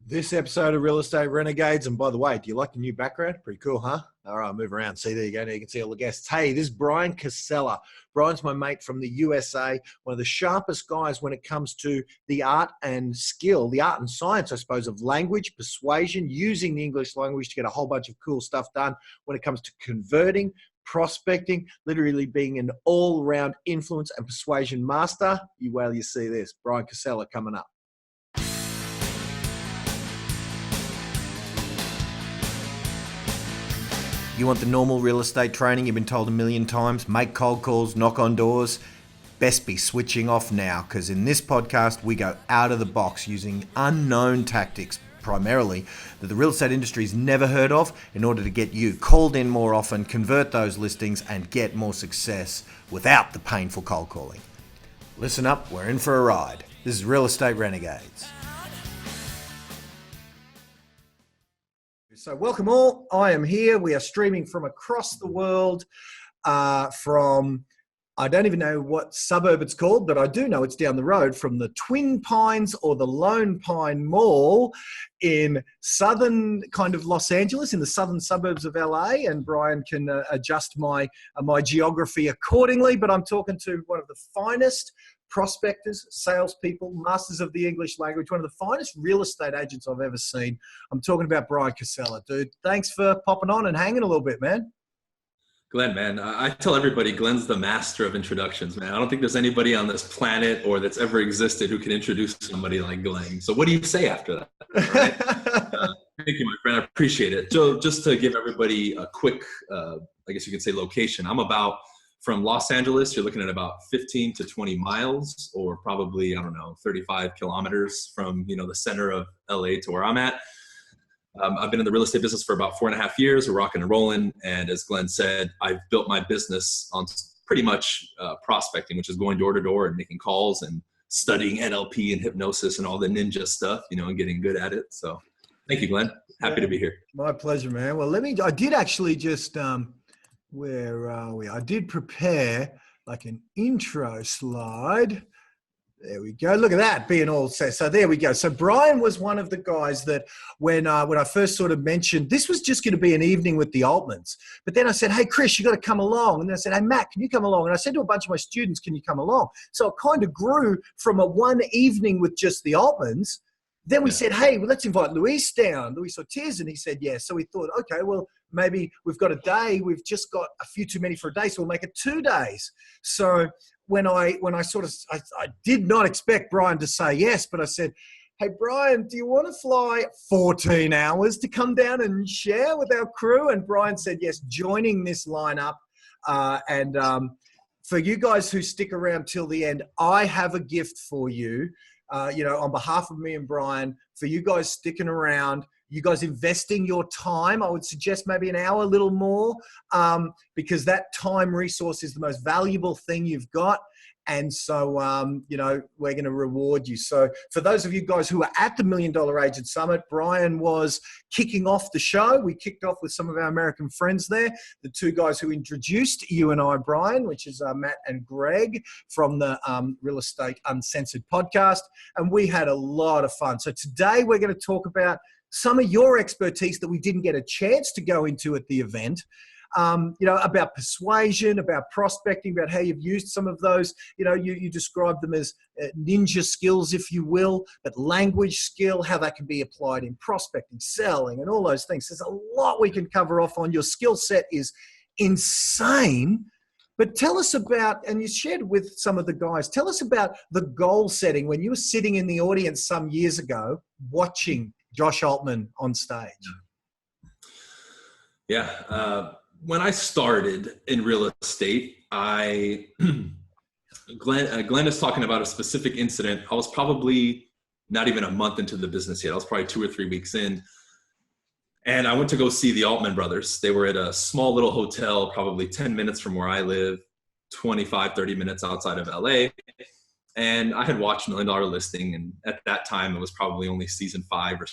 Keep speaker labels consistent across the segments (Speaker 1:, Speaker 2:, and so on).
Speaker 1: This episode of Real Estate Renegades, and by the way, do you like the new background? Pretty cool, huh? All right, move around. See, there you go. Now you can see all the guests. Hey, this is Bryan Casella. Bryan's my mate from the USA, one of the sharpest guys when it comes to the art and skill, the art and science, I suppose, of language, persuasion, using the English language to get a whole bunch of cool stuff done when it comes to converting, prospecting, literally being an all-round influence and persuasion master. You see this. Bryan Casella coming up. You want the normal real estate training you've been told a million times? Make cold calls, knock on doors. Best be switching off now, because in this podcast, we go out of the box using unknown tactics, primarily, that the real estate industry's never heard of, in order to get you called in more often, convert those listings, and get more success without the painful cold calling. Listen up, we're in for a ride. This is Real Estate Renegades. So welcome all. I am here. We are streaming from across the world from, I don't even know what suburb it's called, but I do know it's down the road from the Twin Pines or the Lone Pine Mall in southern kind of Los Angeles, in the southern suburbs of LA. And Bryan can adjust my geography accordingly. But I'm talking to one of the finest prospectors, salespeople, masters of the English language, one of the finest real estate agents I've ever seen. I'm talking about Bryan Casella, dude. Thanks for popping on and hanging a little bit, man.
Speaker 2: Glenn, man, I tell everybody Glenn's the master of introductions, man. I don't think there's anybody on this planet or that's ever existed who can introduce somebody like Glenn. So what do you say after that? Right? Thank you, my friend. I appreciate it. So just to give everybody a quick, I guess you could say location, from Los Angeles, you're looking at about 15 to 20 miles, or probably, 35 kilometers from, the center of LA to where I'm at. I've been in the real estate business for about 4.5 years. We're rocking and rolling. And as Glenn said, I've built my business on pretty much prospecting, which is going door to door and making calls and studying NLP and hypnosis and all the ninja stuff, and getting good at it. So thank you, Glenn. Happy to be here.
Speaker 1: My pleasure, man. Well, I did actually just, where are we? I did prepare like an intro slide. There we go. Look at that, being all set. So there we go. So Bryan was one of the guys that when I first sort of mentioned, this was just going to be an evening with the Altmans. But then I said, hey, Chris, you got to come along. And then I said, hey, Matt, can you come along? And I said to a bunch of my students, can you come along? So it kind of grew from a one evening with just the Altmans. Then we said, hey, well, let's invite Luis Ortiz. And he said, yes. So we thought, okay, well, maybe we've got a day. We've just got a few too many for a day. So we'll make it 2 days. So when I did not expect Bryan to say yes, but I said, hey, Bryan, do you want to fly 14 hours to come down and share with our crew? And Bryan said, yes, joining this lineup. And for you guys who stick around till the end, I have a gift for you. On behalf of me and Bryan, for you guys sticking around, you guys investing your time. I would suggest maybe an hour, a little more, because that time resource is the most valuable thing you've got. And so, we're going to reward you. So for those of you guys who are at the $1 Million Agent Summit, Bryan was kicking off the show. We kicked off with some of our American friends there, the two guys who introduced you and I, Bryan, which is Matt and Greg from the Real Estate Uncensored podcast. And we had a lot of fun. So today we're going to talk about some of your expertise that we didn't get a chance to go into at the event. About persuasion, about prospecting, about how you've used some of those, you described them as ninja skills, if you will, but language skill, how that can be applied in prospecting, selling, and all those things. There's a lot we can cover off on. Your skill set is insane. But tell us about, and you shared with some of the guys, tell us about the goal setting when you were sitting in the audience some years ago watching Josh Altman on stage.
Speaker 2: Yeah. When I started in real estate, Glenn is talking about a specific incident. I was probably not even a month into the business yet. I was probably 2 or 3 weeks in. And I went to go see the Altman brothers. They were at a small little hotel, probably 10 minutes from where I live, 25, 30 minutes outside of LA. And I had watched $1 Million Listing. And at that time, it was probably only season 5 or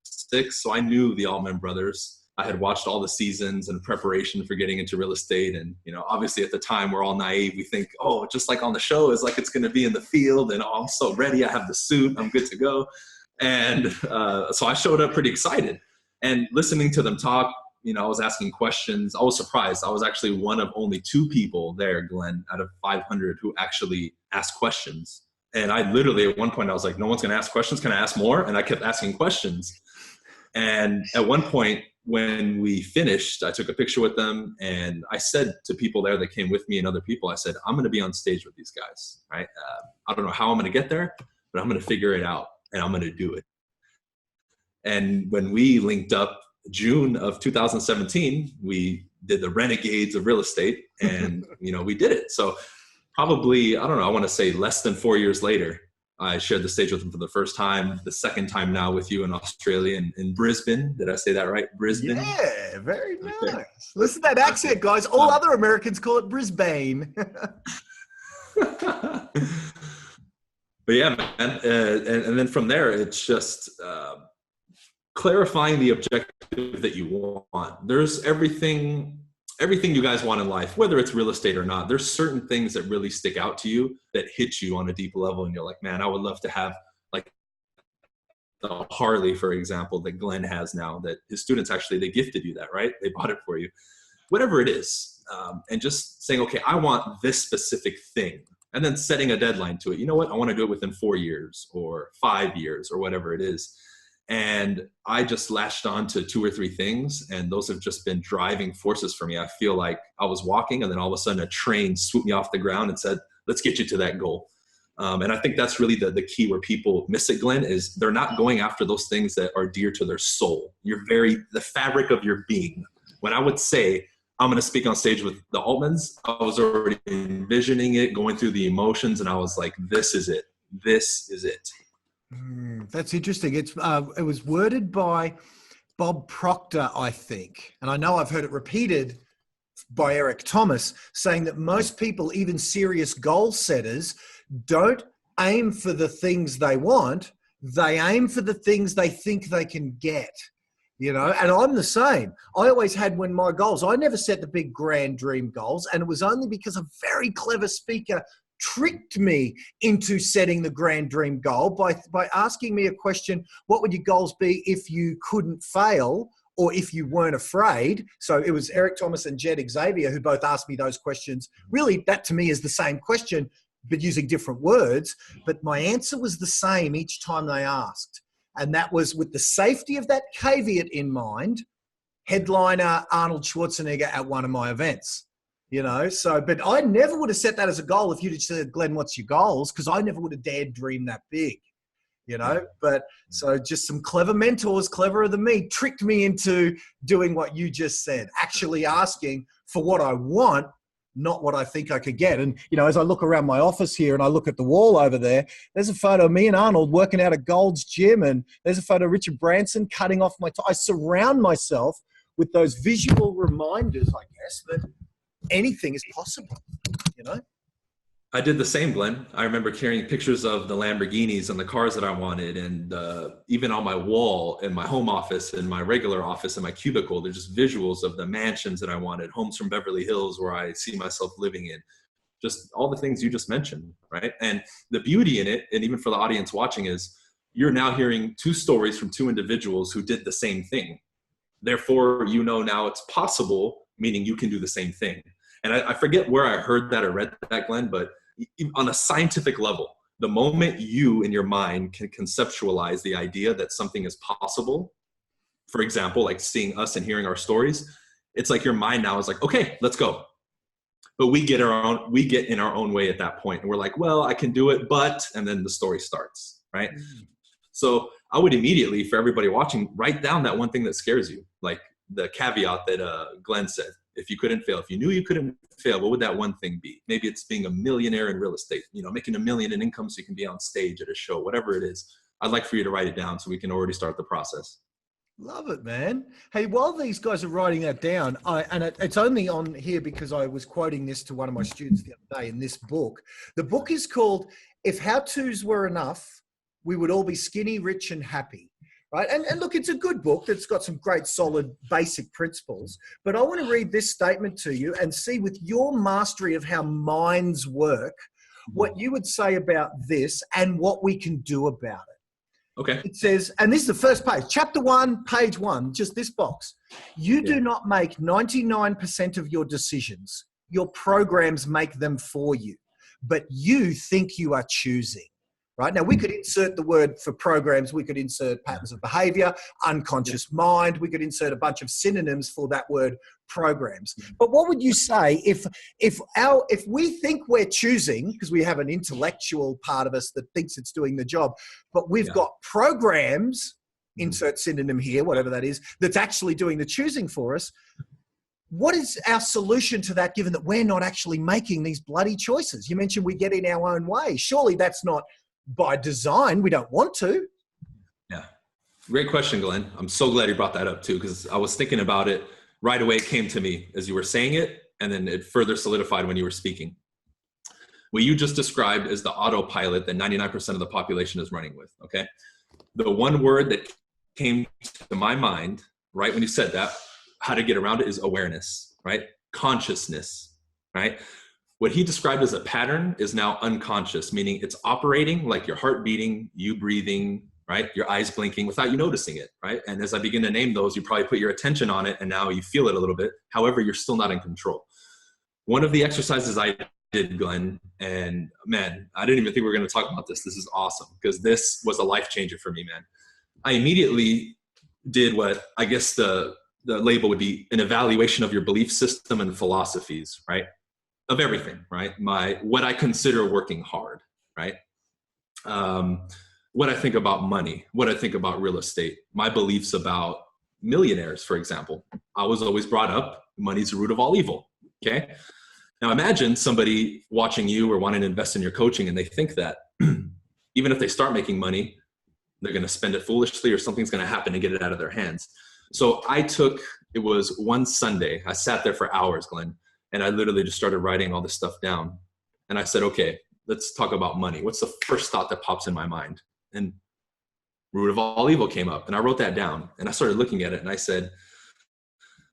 Speaker 2: 6. So I knew the Altman brothers. I had watched all the seasons in preparation for getting into real estate. And, obviously at the time we're all naive. We think, just like on the show, it's like it's going to be in the field and I'm so ready. I have the suit. I'm good to go. And so I showed up pretty excited, and listening to them talk, I was asking questions. I was surprised. I was actually one of only 2 people there, Glenn, out of 500 who actually asked questions. And I literally, at one point, I was like, no one's going to ask questions. Can I ask more? And I kept asking questions. And at one point, when we finished, I took a picture with them, and I said to people there that came with me and other people, I said, I'm going to be on stage with these guys, right? I don't know how I'm going to get there, but I'm going to figure it out, and I'm going to do it. And when we linked up June of 2017, we did the Renegades of real estate, and we did it. So probably, I don't know, I want to say less than 4 years later, I shared the stage with them for the first time, the second time now with you in Australia, in Brisbane. Did I say that right? Brisbane?
Speaker 1: Yeah, very nice. Okay. Listen to that accent, guys. All other Americans call it Brisbane.
Speaker 2: But yeah, man. And then from there, it's just clarifying the objective that you want. There's everything you guys want in life, whether it's real estate or not. There's certain things that really stick out to you that hit you on a deep level, and you're like, man, I would love to have like the Harley, for example, that Glenn has now, that his students actually, they gifted you that, right? They bought it for you. Whatever it is, and just saying, okay, I want this specific thing, and then setting a deadline to it. You know what? I want to do it within 4 years or 5 years or whatever it is. And I just latched on to 2 or 3 things, and those have just been driving forces for me. I feel like I was walking, and then all of a sudden a train swooped me off the ground and said, let's get you to that goal. And I think that's really the key where people miss it, Glenn, is they're not going after those things that are dear to their soul. The fabric of your being. When I would say, I'm going to speak on stage with the Altmans, I was already envisioning it, going through the emotions, and I was like, this is it. This is it.
Speaker 1: That's interesting. It was worded by Bob Proctor, I think. And I know I've heard it repeated by Eric Thomas, saying that most people, even serious goal setters, don't aim for the things they want. They aim for the things they think they can get. And I'm the same. I always had my goals, I never set the big grand dream goals. And it was only because a very clever speaker tricked me into setting the grand dream goal by asking me a question: what would your goals be if you couldn't fail, or if you weren't afraid? So it was Eric Thomas and Jed Xavier who both asked me those questions. Really, that to me is the same question, but using different words. But my answer was the same each time they asked. And that was with the safety of that caveat in mind: headliner Arnold Schwarzenegger at one of my events. But I never would have set that as a goal if you'd have said, Glenn, what's your goals? Because I never would have dared dream that big, But so just some clever mentors, cleverer than me, tricked me into doing what you just said, actually asking for what I want, not what I think I could get. And, as I look around my office here and I look at the wall over there, there's a photo of me and Arnold working out at Gold's Gym. And there's a photo of Richard Branson cutting off my I surround myself with those visual reminders, I guess, that anything is possible,
Speaker 2: I did the same, Glenn. I remember carrying pictures of the Lamborghinis and the cars that I wanted. And even on my wall in my home office, in my regular office, in my cubicle, there's just visuals of the mansions that I wanted, homes from Beverly Hills where I see myself living in, just all the things you just mentioned, right? And the beauty in it, and even for the audience watching, is you're now hearing 2 stories from 2 individuals who did the same thing. Therefore, now it's possible, meaning you can do the same thing. And I forget where I heard that or read that, Glenn, but on a scientific level, the moment you in your mind can conceptualize the idea that something is possible, for example, like seeing us and hearing our stories, it's like your mind now is like, okay, let's go. But we get in our own way at that point. And we're like, well, I can do it, but, and then the story starts, right? Mm-hmm. So I would immediately, for everybody watching, write down that one thing that scares you. Like the caveat that Glenn said, if you couldn't fail, if you knew you couldn't fail, what would that one thing be? Maybe it's being a millionaire in real estate, making $1 million in income so you can be on stage at a show, whatever it is. I'd like for you to write it down so we can already start the process.
Speaker 1: Love it, man. Hey, while these guys are writing that down, it's only on here because I was quoting this to one of my students the other day in this book. The book is called If How-Tos Were Enough, We Would All Be Skinny, Rich, and Happy. Right. And look, it's a good book that's got some great, solid, basic principles. But I want to read this statement to you and see, with your mastery of how minds work, what you would say about this and what we can do about it.
Speaker 2: Okay.
Speaker 1: It says, and this is the first page, chapter 1, page 1, just this box. You do not make 99% of your decisions. Your programs make them for you, but you think you are choosing. Right? Now, we could insert the word for programs. We could insert patterns of behavior, unconscious mind. We could insert a bunch of synonyms for that word programs. But what would you say if we think we're choosing, because we have an intellectual part of us that thinks it's doing the job, but we've got programs, insert synonym here, whatever that is, that's actually doing the choosing for us. What is our solution to that, given that we're not actually making these bloody choices? You mentioned we get in our own way. Surely that's not by design. We don't want to.
Speaker 2: Yeah. Great question, Glenn. I'm so glad you brought that up too, because I was thinking about it right away. It came to me as you were saying it, and then it further solidified when you were speaking. What you just described is the autopilot that 99% of the population is running with, okay? The one word that came to my mind right when you said that, how to get around it, is awareness, right? Consciousness, right? What he described as a pattern is now unconscious, meaning it's operating like your heart beating, you breathing, right? Your eyes blinking without you noticing it, right? And as I begin to name those, you probably put your attention on it and now you feel it a little bit. However, you're still not in control. One of the exercises I did, Glenn, and man, I didn't even think we were going to talk about this. This is awesome because this was a life changer for me, man. I immediately did what I guess the label would be an evaluation of your belief system and philosophies, right? Of everything, right? What I consider working hard, right? What I think about money, what I think about real estate, my beliefs about millionaires, for example. I was always brought up, money's the root of all evil, okay? Now imagine somebody watching you or wanting to invest in your coaching and they think that even if they start making money, they're going to spend it foolishly or something's going to happen to get it out of their hands. So it was one Sunday, I sat there for hours, Glenn, and I literally just started writing all this stuff down. And I said, okay, let's talk about money. What's the first thought that pops in my mind? And root of all evil came up. And I wrote that down. And I started looking at it. And I said,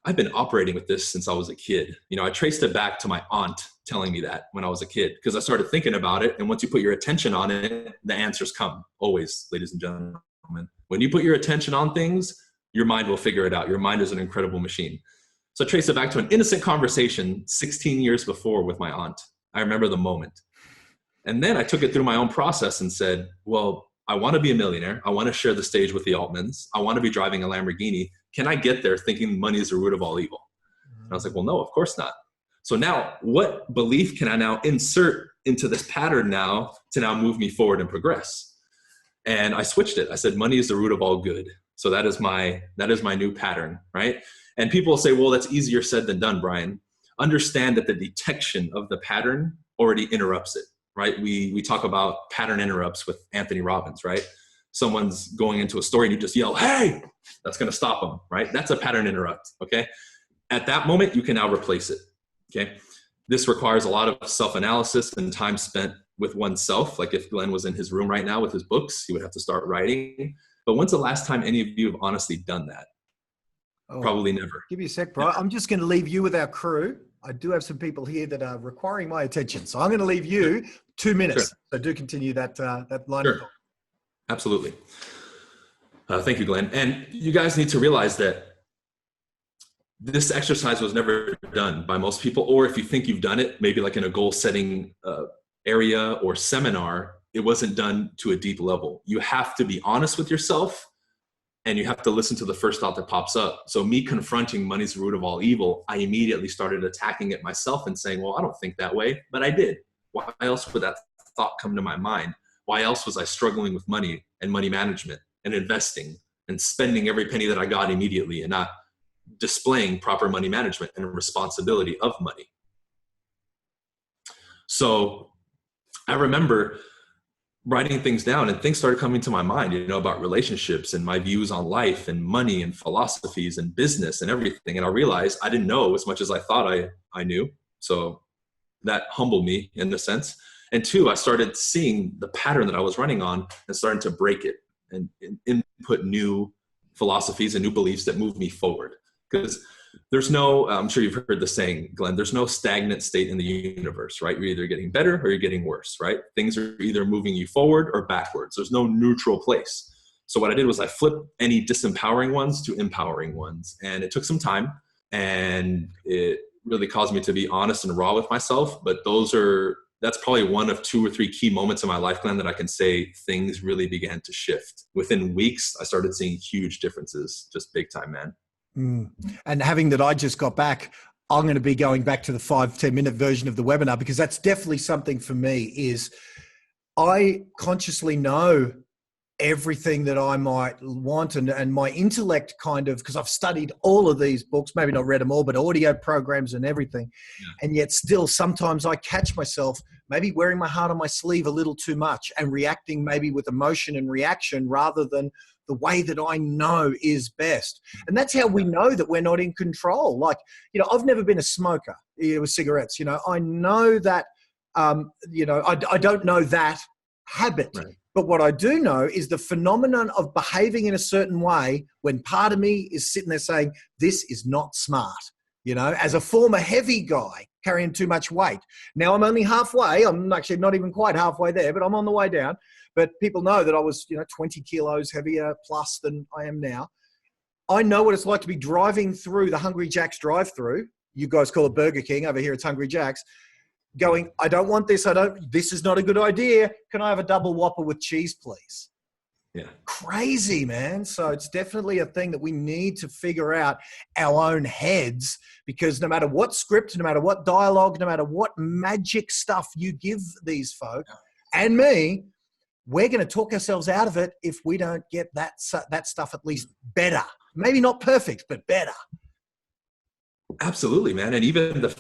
Speaker 2: I've been operating with this since I was a kid. You know, I traced it back to my aunt telling me that when I was a kid, because I started thinking about it. And once you put your attention on it, the answers come. Always, ladies and gentlemen. When you put your attention on things, your mind will figure it out. Your mind is an incredible machine. So I traced it back to an innocent conversation 16 years before with my aunt. I remember the moment. And then I took it through my own process and said, well, I want to be a millionaire. I want to share the stage with the Altmans. I want to be driving a Lamborghini. Can I get there thinking money is the root of all evil? And I was like, well, no, of course not. So now what belief can I now insert into this pattern now to now move me forward and progress? And I switched it. I said, money is the root of all good. So that is my new pattern, right? And people will say, well, that's easier said than done, Bryan. Understand that the detection of the pattern already interrupts it, right? We talk about pattern interrupts with Anthony Robbins, right? Someone's going into a story and you just yell, hey, that's going to stop them, right? That's a pattern interrupt, okay? At that moment, you can now replace it, okay? This requires a lot of self-analysis and time spent with oneself. Like if Glenn was in his room right now with his books, he would have to start writing. But when's the last time any of you have honestly done that? Oh, probably never.
Speaker 1: Give me a sec, bro. I'm just going to leave you with our crew. I do have some people here that are requiring my attention. So I'm going to leave you 2 minutes. Sure. So do continue that line of thought.
Speaker 2: Absolutely. Thank you, Glenn. And you guys need to realize that this exercise was never done by most people. Or if you think you've done it, maybe like in a goal setting area or seminar, it wasn't done to a deep level. You have to be honest with yourself. And you have to listen to the first thought that pops up. So me confronting money's the root of all evil, I immediately started attacking it myself and saying, well, I don't think that way, but I did. Why else would that thought come to my mind? Why else was I struggling with money and money management and investing and spending every penny that I got immediately and not displaying proper money management and responsibility of money? So I remember writing things down and things started coming to my mind, about relationships and my views on life and money and philosophies and business and everything. And I realized I didn't know as much as I thought I knew. So that humbled me in a sense. And two, I started seeing the pattern that I was running on and starting to break it and input new philosophies and new beliefs that move me forward. Because there's no, I'm sure you've heard the saying, Glenn, there's no stagnant state in the universe, right? You're either getting better or you're getting worse, right? Things are either moving you forward or backwards. There's no neutral place. So what I did was I flipped any disempowering ones to empowering ones. And it took some time, and it really caused me to be honest and raw with myself. But that's probably one of 2 or 3 key moments in my life, Glenn, that I can say things really began to shift. Within weeks, I started seeing huge differences, just big time, man.
Speaker 1: And having that I just got back, I'm going to be going back to the 5-10 minute version of the webinar, because that's definitely something for me. Is I consciously know everything that I might want, and my intellect kind of, because I've studied all of these books, maybe not read them all, but audio programs and everything. And yet still sometimes I catch myself maybe wearing my heart on my sleeve a little too much and reacting maybe with emotion and reaction rather than the way that I know is best. And that's how we know that we're not in control. Like, I've never been a smoker with cigarettes. I know that, I don't know that habit. Right. But what I do know is the phenomenon of behaving in a certain way when part of me is sitting there saying, this is not smart. As a former heavy guy carrying too much weight. Now I'm only halfway. I'm actually not even quite halfway there, but I'm on the way down. But people know that I was, 20 kilos heavier plus than I am now. I know what it's like to be driving through the Hungry Jack's drive-through. You guys call it Burger King. Over here it's Hungry Jack's. Going, I don't want this. This is not a good idea. Can I have a double Whopper with cheese, please?
Speaker 2: Yeah.
Speaker 1: Crazy, man. So it's definitely a thing that we need to figure out our own heads, because no matter what script, no matter what dialogue, no matter what magic stuff you give these folk and me, we're going to talk ourselves out of it if we don't get that stuff at least better. Maybe not perfect, but better.
Speaker 2: Absolutely, man. And even the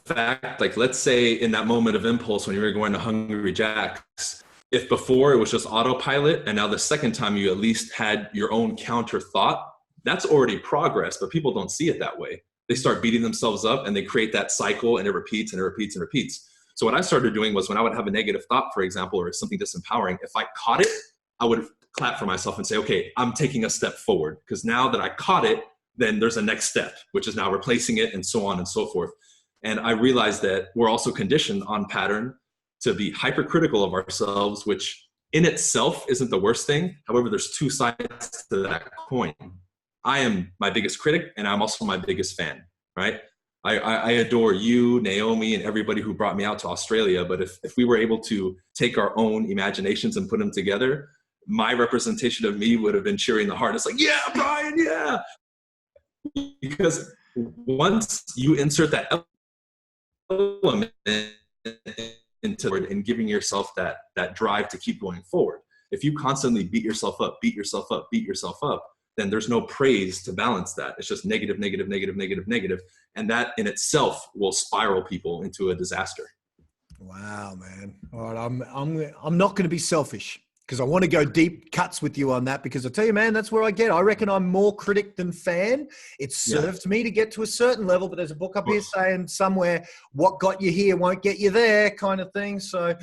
Speaker 2: fact, like, let's say in that moment of impulse when you were going to Hungry Jack's, if before it was just autopilot and now the second time you at least had your own counter thought, that's already progress, but people don't see it that way. They start beating themselves up and they create that cycle, and it repeats and it repeats and repeats. So what I started doing was, when I would have a negative thought, for example, or something disempowering, if I caught it, I would clap for myself and say, okay, I'm taking a step forward, because now that I caught it, then there's a next step, which is now replacing it, and so on and so forth. And I realized that we're also conditioned on pattern to be hypercritical of ourselves, which in itself isn't the worst thing. However, there's 2 sides to that coin. I am my biggest critic, and I'm also my biggest fan, right? I adore you, Naomi, and everybody who brought me out to Australia. But if we were able to take our own imaginations and put them together, my representation of me would have been cheering the hardest, like, yeah, Bryan, yeah. Because once you insert that element into it and giving yourself that drive to keep going forward, if you constantly beat yourself up, then there's no praise to balance that. It's just negative, negative, negative, negative, negative. And that in itself will spiral people into a disaster.
Speaker 1: Wow, man. All right, I'm not going to be selfish, because I want to go deep cuts with you on that, because I tell you, man, that's where I get. I reckon I'm more critic than fan. It served me to get to a certain level, but there's a book up here saying somewhere, what got you here won't get you there, kind of thing. So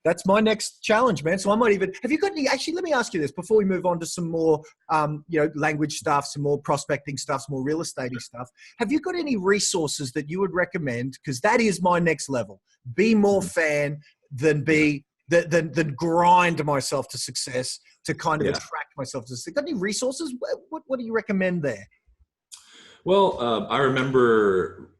Speaker 1: that's my next challenge, man. So I might even, have you got any, actually, let me ask you this before we move on to some more, language stuff, some more prospecting stuff, some more real estate stuff. Have you got any resources that you would recommend? Because that is my next level. Be more fan than be, than grind myself to success, to kind of attract myself to success. Got any resources? What do you recommend there?
Speaker 2: Well, I remember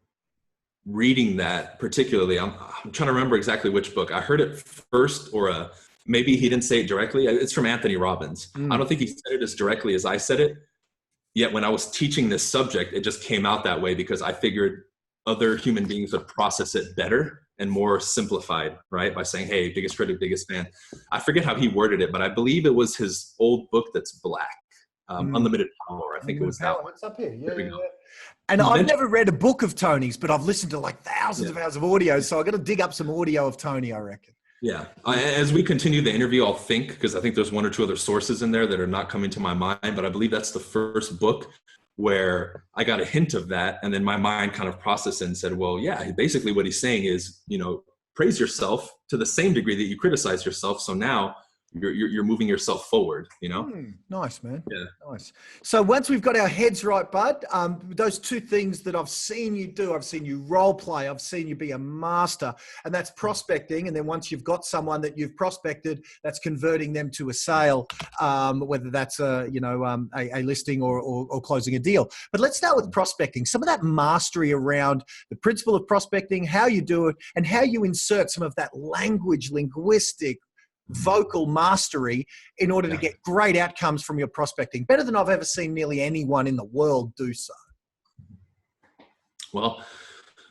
Speaker 2: reading that particularly. I'm trying to remember exactly which book. I heard it first, or maybe he didn't say it directly. It's from Anthony Robbins. I don't think he said it as directly as I said it. Yet when I was teaching this subject, it just came out that way, because I figured other human beings would process it better and more simplified, right? By saying, hey, biggest critic, biggest fan. I forget how he worded it, but I believe it was his old book that's black, Unlimited Power. I think it was that one.
Speaker 1: It's up here. Yeah. And I've never read a book of Tony's, but I've listened to like thousands of hours of audio. So I've got to dig up some audio of Tony, I reckon.
Speaker 2: Yeah. As we continue the interview, I'll think, because I think there's 1 or 2 other sources in there that are not coming to my mind, but I believe that's the first book where I got a hint of that. And then my mind kind of processed it and said, well, yeah, basically what he's saying is, praise yourself to the same degree that you criticize yourself. So now you're moving yourself forward, you know?
Speaker 1: Nice, man.
Speaker 2: Yeah.
Speaker 1: Nice. So once we've got our heads right, bud, those two things that I've seen you do, I've seen you role play, I've seen you be a master, and that's prospecting. And then once you've got someone that you've prospected, that's converting them to a sale, whether that's a listing or closing a deal. But let's start with prospecting. Some of that mastery around the principle of prospecting, how you do it, and how you insert some of that linguistic, vocal mastery in order to get great outcomes from your prospecting. Better than I've ever seen nearly anyone in the world do so.
Speaker 2: Well,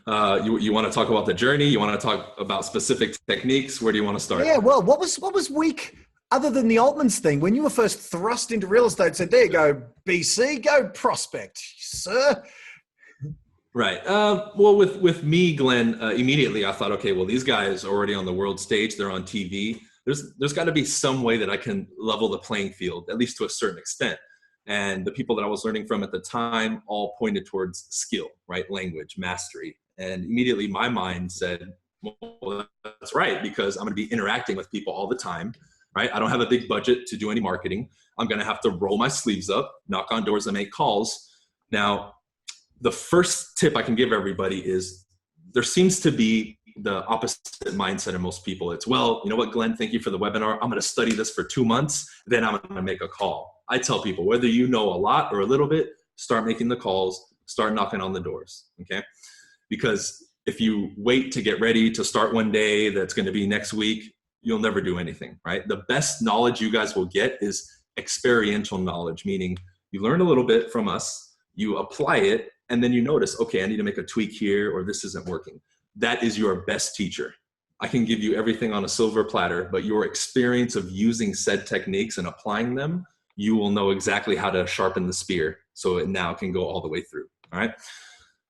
Speaker 2: you want to talk about the journey? You want to talk about specific techniques? Where do you want to start?
Speaker 1: Yeah, well, what was weak other than the Altman's thing when you were first thrust into real estate? Said, there you go, BC, go prospect, sir.
Speaker 2: Right. Well, with me, Glenn, immediately I thought, okay, well, these guys are already on the world stage. They're on TV. There's got to be some way that I can level the playing field, at least to a certain extent. And the people that I was learning from at the time all pointed towards skill, right? Language, mastery. And immediately my mind said, well, that's right, because I'm going to be interacting with people all the time, right? I don't have a big budget to do any marketing. I'm going to have to roll my sleeves up, knock on doors, and make calls. Now, the first tip I can give everybody is there seems to be the opposite mindset in most people. It's, well, you know what, Glenn, thank you for the webinar. I'm going to study this for 2 months. Then I'm going to make a call. I tell people, whether you know a lot or a little bit, start making the calls, start knocking on the doors. Okay. Because if you wait to get ready to start one day, that's going to be next week, you'll never do anything, right? The best knowledge you guys will get is experiential knowledge, meaning you learn a little bit from us, you apply it, and then you notice, okay, I need to make a tweak here, or this isn't working. That is your best teacher. I can give you everything on a silver platter, but your experience of using said techniques and applying them, you will know exactly how to sharpen the spear so it now can go all the way through. All right.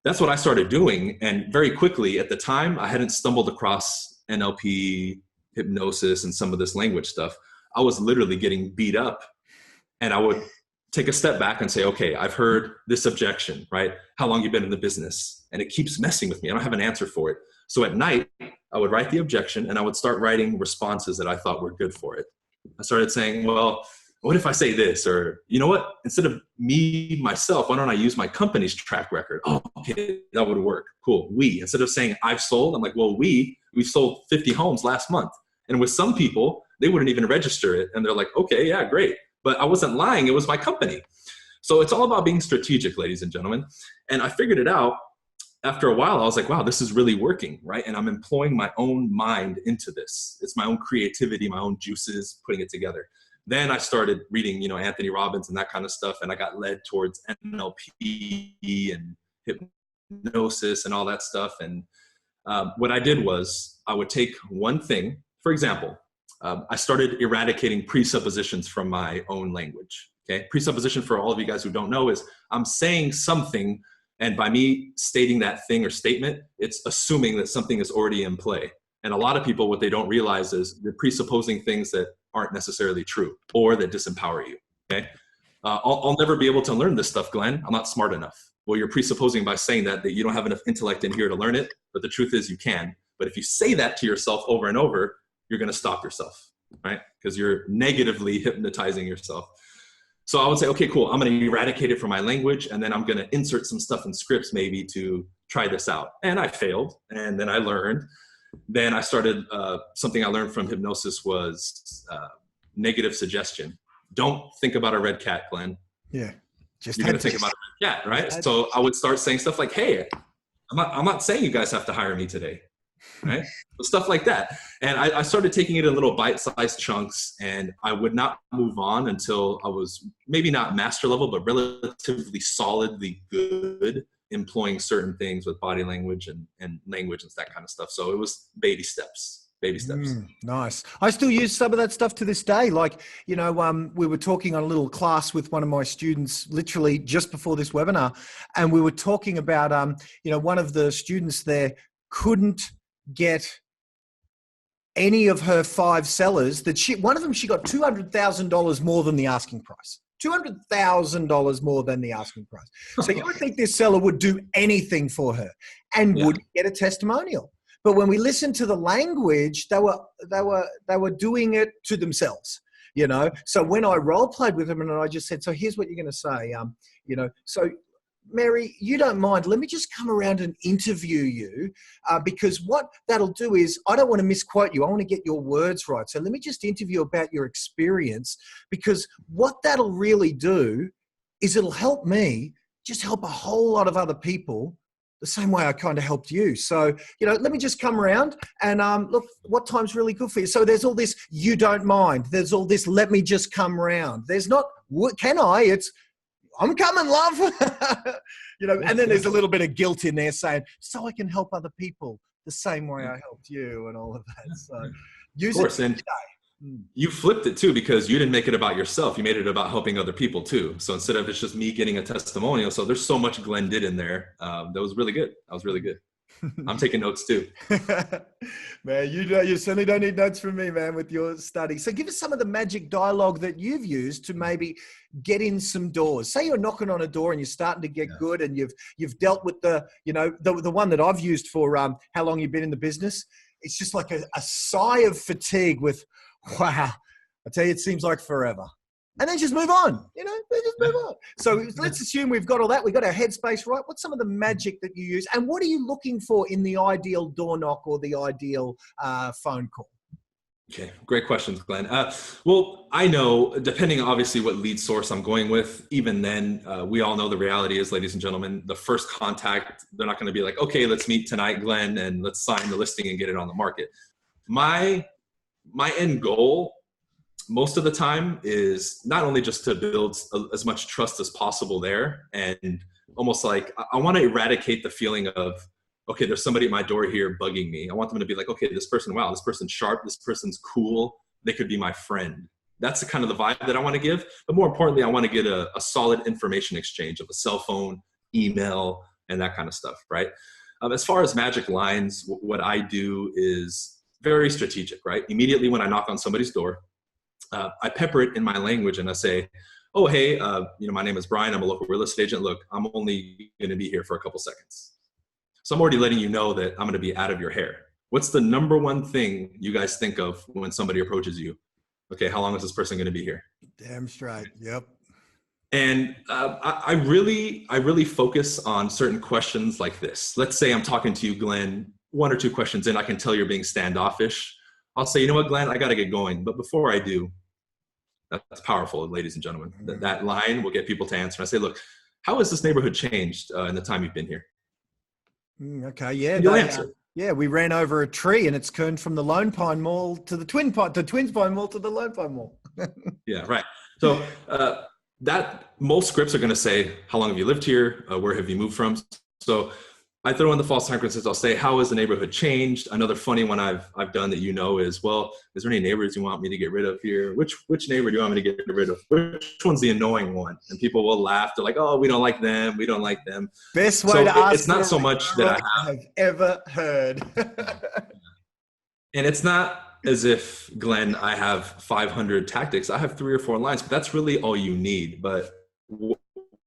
Speaker 2: That's what I started doing. And very quickly at the time, I hadn't stumbled across NLP, hypnosis, and some of this language stuff. I was literally getting beat up, and I would take a step back and say, okay, I've heard this objection, right? How long you been in the business? And it keeps messing with me. I don't have an answer for it. So at night, I would write the objection and I would start writing responses that I thought were good for it. I started saying, well, what if I say this? Or, you know what? Instead of me, myself, why don't I use my company's track record? Oh, okay, that would work. Cool. We, instead of saying I've sold, I'm like, well, we've sold 50 homes last month. And with some people, they wouldn't even register it. And they're like, okay, yeah, great. But I wasn't lying. It was my company. So it's all about being strategic, ladies and gentlemen. And I figured it out after a while. I was like, wow, this is really working, right? And I'm employing my own mind into this. It's my own creativity, my own juices, putting it together. Then I started reading, Anthony Robbins and that kind of stuff. And I got led towards NLP and hypnosis and all that stuff. And what I did was I would take one thing, for example, I started eradicating presuppositions from my own language. Okay, presupposition, for all of you guys who don't know, is I'm saying something, and by me stating that thing or statement, it's assuming that something is already in play. And a lot of people, what they don't realize is they're presupposing things that aren't necessarily true or that disempower you. Okay, I'll never be able to learn this stuff, Glenn. I'm not smart enough. Well, you're presupposing by saying that you don't have enough intellect in here to learn it. But the truth is you can. But if you say that to yourself over and over, you're going to stop yourself, right? Because you're negatively hypnotizing yourself. So I would say, okay, cool. I'm going to eradicate it from my language. And then I'm going to insert some stuff in scripts maybe to try this out. And I failed. And then I learned. Then I started, something I learned from hypnosis was negative suggestion. Don't think about a red cat, Glenn.
Speaker 1: Yeah.
Speaker 2: You're going to think about a red cat, right? So I would start saying stuff like, hey, I'm not saying you guys have to hire me today. Right? Stuff like that. And I started taking it in little bite-sized chunks, and I would not move on until I was maybe not master level, but relatively solidly good, employing certain things with body language and language and that kind of stuff. So it was baby steps.
Speaker 1: Nice. I still use some of that stuff to this day. Like, we were talking on a little class with one of my students literally just before this webinar. And we were talking about, one of the students there couldn't get any of her 5 sellers one of them, she got $200,000 more than the asking price. $200,000 more than the asking price. So you would think this seller would do anything for her and would get a testimonial. But when we listened to the language, they were doing it to themselves. You know, so when I role played with them and I just said, so here's what you're going to say, you know, so Mary, you don't mind, let me just come around and interview you, because what that'll do is, I don't want to misquote you. I want to get your words right. So let me just interview about your experience, because what that'll really do is it'll help me just help a whole lot of other people the same way I kind of helped you. So, you know, let me just come around and look, what time's really good for you? So there's all this, you don't mind. There's all this, let me just come round. There's not, can I? It's, I'm coming, love. You know, and then there's a little bit of guilt in there saying, so I can help other people the same way I helped you and all of that. So use it today.
Speaker 2: You flipped it too, because you didn't make it about yourself. You made it about helping other people too. So instead of it's just me getting a testimonial, so there's so much Glenn did in there. That was really good. That was really good. I'm taking notes too.
Speaker 1: Man, you certainly don't need notes from me, man, with your study. So give us some of the magic dialogue that you've used to maybe get in some doors. Say you're knocking on a door and you're starting to get good, and you've dealt with the one that I've used for how long you've been in the business. It's just like a sigh of fatigue with, wow, I tell you, it seems like forever. And then just move on, you know, just move on. So let's assume we've got all that. We've got our headspace right. What's some of the magic that you use? And what are you looking for in the ideal door knock or the ideal phone call?
Speaker 2: Okay, great questions, Glenn. Well, I know, depending obviously what lead source I'm going with, even then, we all know the reality is, ladies and gentlemen, the first contact, they're not going to be like, okay, let's meet tonight, Glenn, and let's sign the listing and get it on the market. My end goal most of the time is not only just to build as much trust as possible there, and almost like I want to eradicate the feeling of, okay, there's somebody at my door here bugging me. I want them to be like, okay, this person, wow, this person's sharp, this person's cool, they could be my friend. That's the kind of the vibe that I want to give. But more importantly, I want to get a solid information exchange of a cell phone, email, and that kind of stuff, right? As far as magic lines, what I do is very strategic, right? Immediately when I knock on somebody's door, I pepper it in my language and I say, oh, hey, my name is Bryan. I'm a local real estate agent. Look, I'm only going to be here for a couple seconds. So I'm already letting you know that I'm going to be out of your hair. What's the number one thing you guys think of when somebody approaches you? Okay, how long is this person going to be here?
Speaker 1: Damn straight. Yep.
Speaker 2: And I really focus on certain questions like this. Let's say I'm talking to you, Glenn, 1 or 2 questions in, I can tell you're being standoffish. I'll say, you know what, Glenn, I got to get going. But before I do, that's powerful, ladies and gentlemen. That line will get people to answer. And I say, look, how has this neighborhood changed in the time you've been here?
Speaker 1: Okay, yeah.
Speaker 2: You'll answer.
Speaker 1: Yeah, we ran over a tree and it's turned from the Lone Pine Mall to the Twins Pine Mall to the Lone Pine Mall.
Speaker 2: Yeah, right. So that most scripts are going to say, how long have you lived here? Where have you moved from? So I throw in the false anchorages. I'll say, how has the neighborhood changed? Another funny one I've done that is, well, is there any neighbors you want me to get rid of here? Which neighbor do you want me to get rid of? Which one's the annoying one? And people will laugh. They're like, oh, we don't like them. We don't like them.
Speaker 1: Best way to ask.
Speaker 2: It's not so much that
Speaker 1: I have ever heard.
Speaker 2: And it's not as if, Glenn, I have 500 tactics. I have 3 or 4 lines, but that's really all you need. But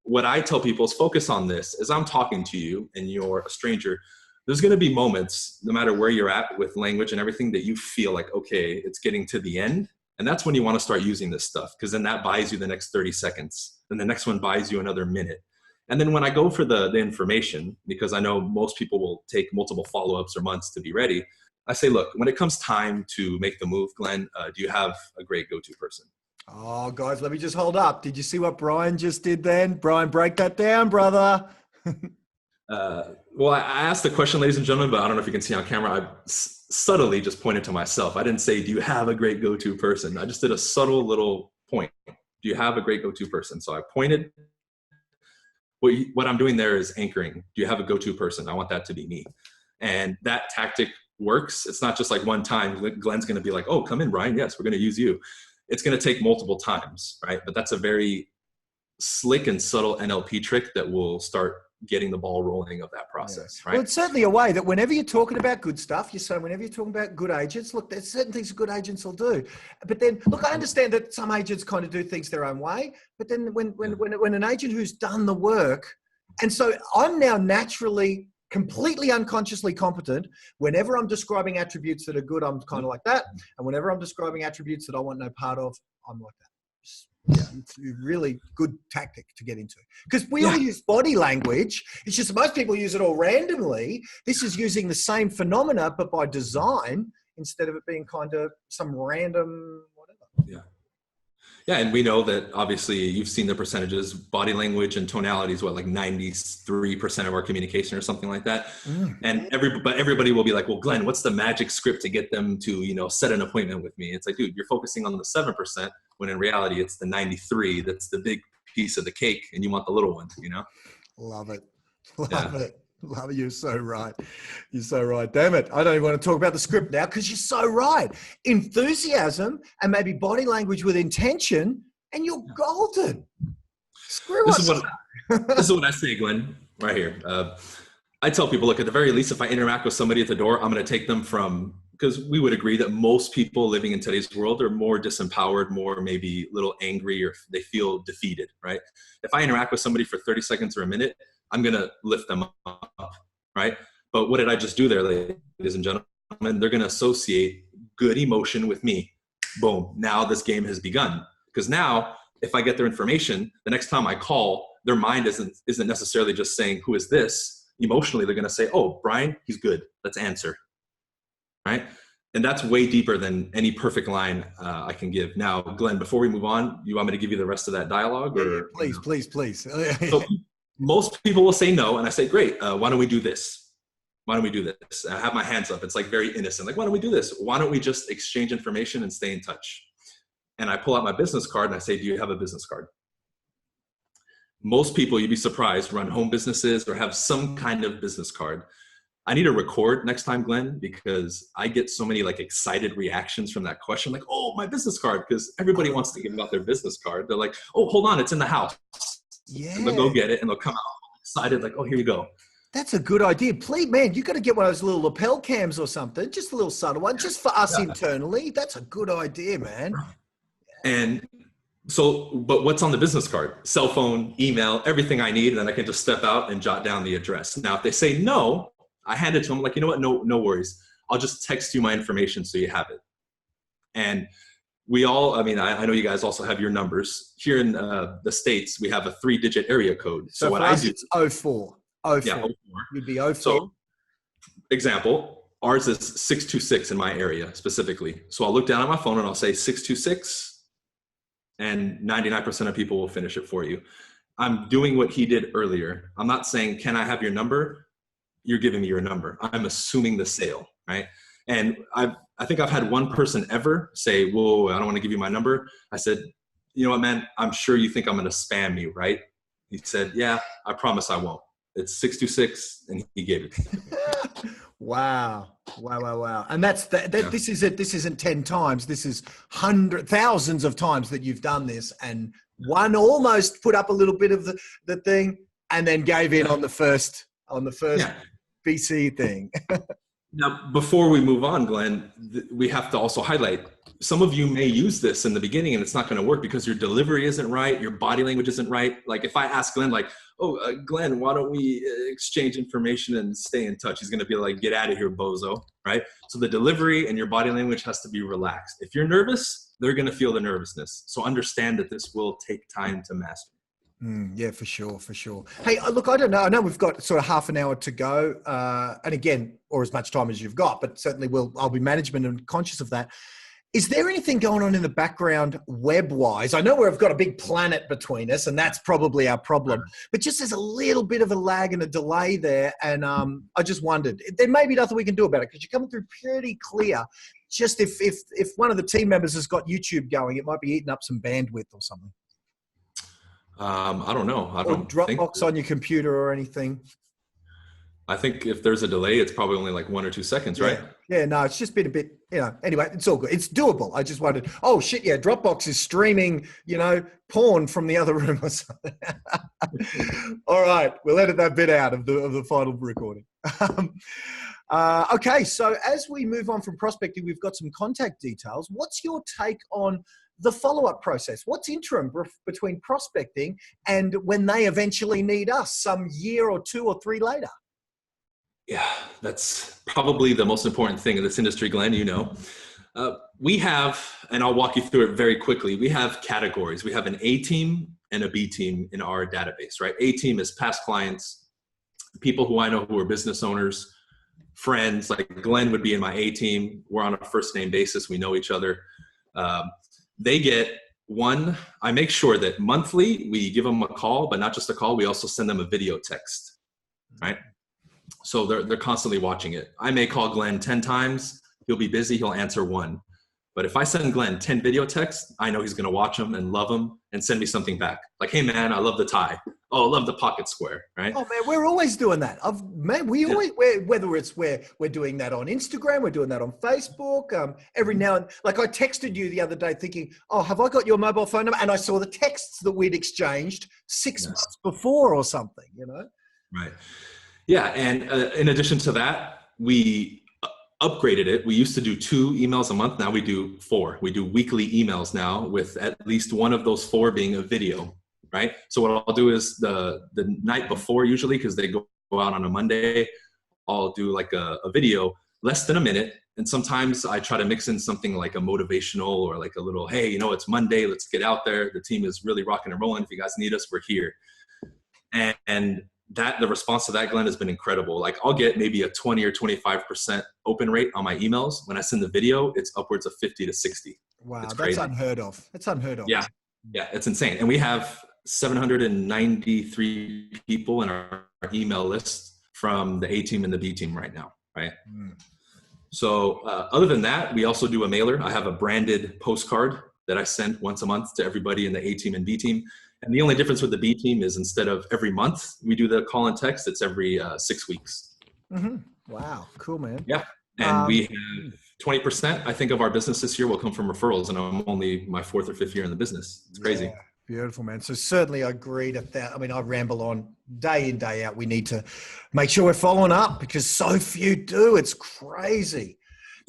Speaker 2: what I tell people is focus on this. As I'm talking to you and you're a stranger, there's going to be moments, no matter where you're at with language and everything, that you feel like, okay, it's getting to the end. And that's when you want to start using this stuff, because then that buys you the next 30 seconds. Then the next one buys you another minute. And then when I go for the information, because I know most people will take multiple follow-ups or months to be ready, I say, look, when it comes time to make the move, Glenn, do you have a great go-to person?
Speaker 1: Oh, guys, let me just hold up. Did you see what Bryan just did then? Bryan, break that down, brother.
Speaker 2: Well, I asked the question, ladies and gentlemen, but I don't know if you can see on camera. I subtly just pointed to myself. I didn't say, do you have a great go-to person? I just did a subtle little point. Do you have a great go-to person? So I pointed. What I'm doing there is anchoring. Do you have a go-to person? I want that to be me. And that tactic works. It's not just like one time. Glenn's going to be like, oh, come in, Bryan. Yes, we're going to use you. It's going to take multiple times, right? But that's a very slick and subtle NLP trick that will start getting the ball rolling of that process, right?
Speaker 1: Well, it's certainly a way that whenever you're talking about good stuff, you say, whenever you're talking about good agents, look, there's certain things good agents will do. But then, look, I understand that some agents kind of do things their own way, but then when an agent who's done the work, and so I'm now naturally completely unconsciously competent. Whenever I'm describing attributes that are good, I'm kind of like that. And whenever I'm describing attributes that I want no part of, I'm like that. Yeah, it's a really good tactic to get into, because we all use body language. It's just most people use it all randomly. This is using the same phenomena, but by design, instead of it being kind of some random whatever.
Speaker 2: Yeah. Yeah, and we know that obviously you've seen the percentages, body language and tonality is what, like 93% of our communication or something like that. And everybody will be like, well, Glenn, what's the magic script to get them to, you know, set an appointment with me? It's like, dude, you're focusing on the 7%, when in reality it's the 93 that's the big piece of the cake, and you want the little one, you know?
Speaker 1: Love it. Love it. Love it. You're so right. You're so right. Damn it. I don't even want to talk about the script now, because you're so right. Enthusiasm and maybe body language with intention, and you're golden. Screw
Speaker 2: this
Speaker 1: us.
Speaker 2: is what I say, Glenn, right here. I tell people, look, at the very least, if I interact with somebody at the door, I'm going to take them from, because we would agree that most people living in today's world are more disempowered, more maybe a little angry, or they feel defeated, right? If I interact with somebody for 30 seconds or a minute, I'm going to lift them up, right? But what did I just do there, ladies and gentlemen? They're going to associate good emotion with me. Boom. Now this game has begun. Because now, if I get their information, the next time I call, their mind isn't necessarily just saying, who is this? Emotionally, they're going to say, oh, Bryan, he's good. Let's answer, right? And that's way deeper than any perfect line I can give. Now, Glenn, before we move on, you want me to give you the rest of that dialogue? Or,
Speaker 1: Please.
Speaker 2: So, most people will say no, and I say, great, why don't we do this? Why don't we do this? I have my hands up. It's like very innocent. Like, why don't we do this? Why don't we just exchange information and stay in touch? And I pull out my business card and I say, do you have a business card? Most people, you'd be surprised, run home businesses or have some kind of business card. I need to record next time, Glenn, because I get so many like excited reactions from that question. Like, oh, my business card, because everybody wants to give out their business card. They're like, oh, hold on, it's in the house.
Speaker 1: Yeah.
Speaker 2: And they'll go get it and they'll come out excited, like, oh, here you go.
Speaker 1: That's a good idea. Please, man, you got to get one of those little lapel cams or something, just a little subtle one, just for us internally. That's a good idea, man.
Speaker 2: And so, but what's on the business card? Cell phone, email, everything I need, and then I can just step out and jot down the address. Now, if they say no, I hand it to them like, you know what, no worries. I'll just text you my information so you have it. And we all, I mean, I know you guys also have your numbers. Here in the States, we have a 3-digit area code. So what I do,
Speaker 1: it's 04. 04.
Speaker 2: Yeah, 04.
Speaker 1: You'd be 04.
Speaker 2: So, example, ours is 626 in my area specifically. So I'll look down at my phone and I'll say 626, and 99% of people will finish it for you. I'm doing what he did earlier. I'm not saying, can I have your number? You're giving me your number. I'm assuming the sale, right? And I think I've had one person ever say, whoa, I don't want to give you my number. I said, you know what, man, I'm sure you think I'm going to spam you, right? He said, yeah, I promise I won't. It's 626, and he gave it to me.
Speaker 1: Wow. And that's this is it. This isn't 10 times. This is thousands of times that you've done this, and one almost put up a little bit of the thing and then gave in on the first BC thing.
Speaker 2: Now, before we move on, Glenn, we have to also highlight, some of you may use this in the beginning and it's not going to work because your delivery isn't right, your body language isn't right. Like if I ask Glenn, like, oh, Glenn, why don't we exchange information and stay in touch? He's going to be like, get out of here, bozo, right? So the delivery and your body language has to be relaxed. If you're nervous, they're going to feel the nervousness. So understand that this will take time to master.
Speaker 1: Yeah, for sure. Hey, look, I don't know. I know we've got sort of half an hour to go. And again, or as much time as you've got, but certainly I'll be management and conscious of that. Is there anything going on in the background web-wise? I know we've got a big planet between us, and that's probably our problem. But just there's a little bit of a lag and a delay there. And I just wondered, there may be nothing we can do about it because you're coming through pretty clear. Just if one of the team members has got YouTube going, it might be eating up some bandwidth or something.
Speaker 2: I don't know. I don't
Speaker 1: Dropbox on your computer or anything.
Speaker 2: I think if there's a delay, it's probably only like 1 or 2 seconds, right?
Speaker 1: Yeah, no, it's just been a bit, anyway, it's all good. It's doable. I just wondered, oh shit, yeah, Dropbox is streaming, porn from the other room or something. All right, we'll edit that bit out of the final recording. Okay, so as we move on from prospecting, we've got some contact details. What's your take on the follow-up process? What's interim between prospecting and when they eventually need us some year or 2 or 3 later?
Speaker 2: Yeah, that's probably the most important thing in this industry, Glenn, you know. We have, and I'll walk you through it very quickly, we have categories. We have an A team and a B team in our database, right? A team is past clients, people who I know who are business owners, friends, like Glenn would be in my A team. We're on a first name basis. We know each other. They get one, I make sure that monthly we give them a call, but not just a call. We also send them a video text, right? So they're constantly watching it. I may call Glenn 10 times. He'll be busy. He'll answer one. But if I send Glenn 10 video texts, I know he's going to watch them and love them and send me something back. Like, hey, man, I love the tie. Oh, I love the pocket square, right?
Speaker 1: Oh, man, we're always doing that. We always, whether it's where we're doing that on Instagram, we're doing that on Facebook. Every now and, like I texted you the other day thinking, oh, have I got your mobile phone number? And I saw the texts that we'd exchanged 6 months before or something, you know?
Speaker 2: Right. Yeah. And in addition to that, we upgraded it. We used to do 2 emails a month. Now we do 4. We do weekly emails now with at least one of those 4 being a video, right? So what I'll do is the night before, usually, because they go out on a Monday, I'll do like a video less than a minute. And sometimes I try to mix in something like a motivational or like a little, hey, you know, it's Monday, let's get out there. The team is really rocking and rolling. If you guys need us, we're here. And the response to that, Glenn, has been incredible. Like, I'll get maybe a 20 or 25% open rate on my emails. When I send the video, it's upwards of 50 to 60.
Speaker 1: Wow, that's unheard of. That's unheard of.
Speaker 2: Yeah, it's insane. And we have 793 people in our email list from the A team and the B team right now, right? So other than that, we also do a mailer. I have a branded postcard that I send once a month to everybody in the A team and B team. And the only difference with the B team is instead of every month we do the call and text, it's every 6 weeks.
Speaker 1: Wow, cool, man.
Speaker 2: Yeah, and we have 20%, I think, of our business this year will come from referrals, and I'm only my 4th or 5th year in the business. It's crazy.
Speaker 1: Yeah, beautiful, man. So certainly I agree to that. I mean, I ramble on day in, day out. We need to make sure we're following up because so few do. It's crazy.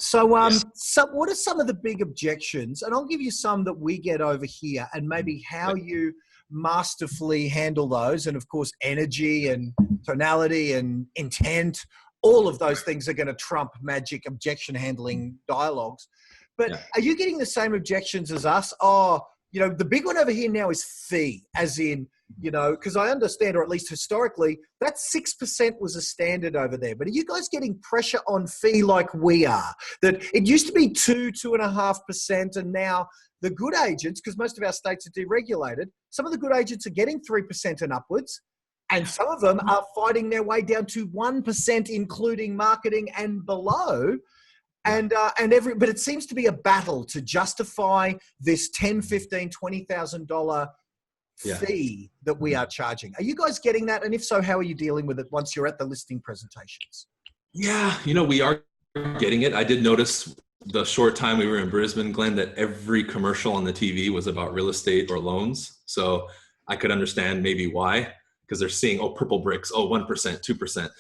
Speaker 1: So, so what are some of the big objections? And I'll give you some that we get over here and maybe how you masterfully handle those. And of course, energy and tonality and intent, all of those things are going to trump magic objection handling dialogues. But are you getting the same objections as us? Oh, you know, the big one over here now is fee, as in, you know, because I understand, or at least historically, that 6% was a standard over there. But are you guys getting pressure on fee like we are? That it used to be 2.5%, and now the good agents, because most of our states are deregulated, some of the good agents are getting 3% and upwards, and some of them are fighting their way down to 1%, including marketing and below. But it seems to be a battle to justify this $10,000, $15,000, $20,000 fee that we are charging. Are you guys getting that? And if so, how are you dealing with it once you're at the listing presentations?
Speaker 2: Yeah, you know, we are getting it. I did notice the short time we were in Brisbane, Glenn, that every commercial on the TV was about real estate or loans. So I could understand maybe why, because they're seeing, oh, purple bricks, oh, 1%,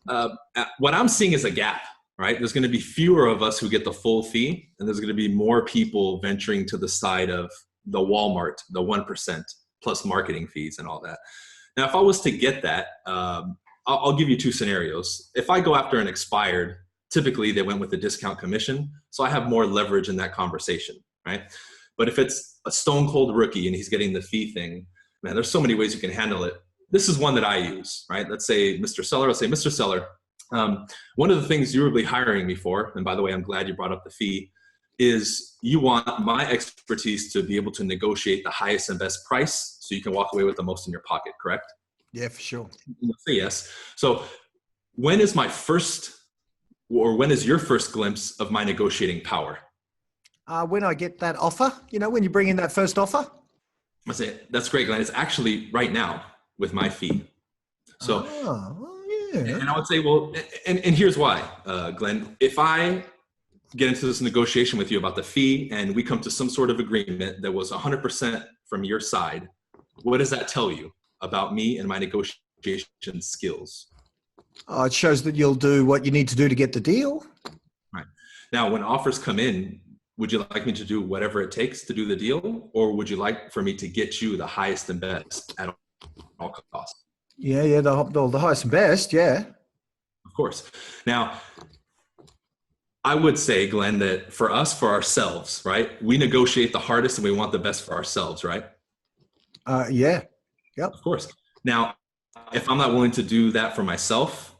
Speaker 2: 2%. What I'm seeing is a gap, right? There's going to be fewer of us who get the full fee, and there's going to be more people venturing to the side of the Walmart, the 1% plus marketing fees and all that. Now, if I was to get that, I'll give you 2 scenarios. If I go after an expired, typically they went with a discount commission, so I have more leverage in that conversation, right? But if it's a stone cold rookie and he's getting the fee thing, man, there's so many ways you can handle it. This is one that I use, right? Let's say Mr. Seller, let's say, Mr. Seller, one of the things you're really hiring me for, and by the way, I'm glad you brought up the fee, is you want my expertise to be able to negotiate the highest and best price so you can walk away with the most in your pocket, correct?
Speaker 1: Yeah, for sure.
Speaker 2: Say yes. So when is when is your first glimpse of my negotiating power?
Speaker 1: When I get that offer, you know, when you bring in that first offer.
Speaker 2: I say, that's great, Glenn. It's actually right now with my fee. So, and I would say, well, and here's why, Glenn. If I get into this negotiation with you about the fee and we come to some sort of agreement that was 100% from your side, what does that tell you about me and my negotiation skills?
Speaker 1: It shows that you'll do what you need to do to get the deal.
Speaker 2: Right. Now, when offers come in, would you like me to do whatever it takes to do the deal? Or would you like for me to get you the highest and best at all costs?
Speaker 1: Yeah, the highest and best, yeah.
Speaker 2: Of course. Now, I would say, Glenn, that for us, for ourselves, right? We negotiate the hardest and we want the best for ourselves, right?
Speaker 1: Yeah. Yep.
Speaker 2: Of course. Now, if I'm not willing to do that for myself,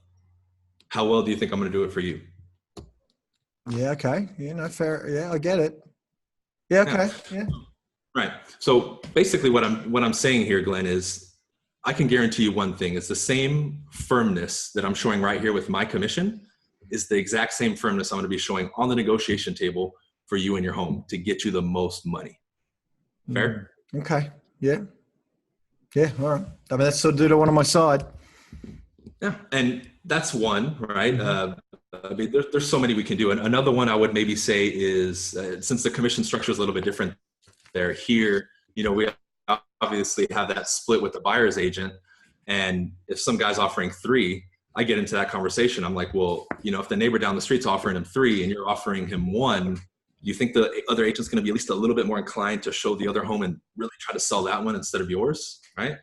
Speaker 2: how well do you think I'm going to do it for you?
Speaker 1: Yeah. Okay. Yeah. No, fair. Yeah. I get it. Yeah. Okay. Yeah.
Speaker 2: Right. So basically what I'm saying here, Glenn, is I can guarantee you one thing. It's the same firmness that I'm showing right here with my commission is the exact same firmness I'm going to be showing on the negotiation table for you in your home to get you the most money. Fair?
Speaker 1: Okay. Yeah. Yeah. All right. I mean, that's sort of the one on my side.
Speaker 2: Yeah. And that's one, right? I mean, there's so many we can do. And another one I would maybe say is since the commission structure is a little bit different there, here, we obviously have that split with the buyer's agent. And if some guy's offering 3, I get into that conversation. I'm like, well, if the neighbor down the street's offering him 3 and you're offering him 1, you think the other agent's going to be at least a little bit more inclined to show the other home and really try to sell that one instead of yours, right?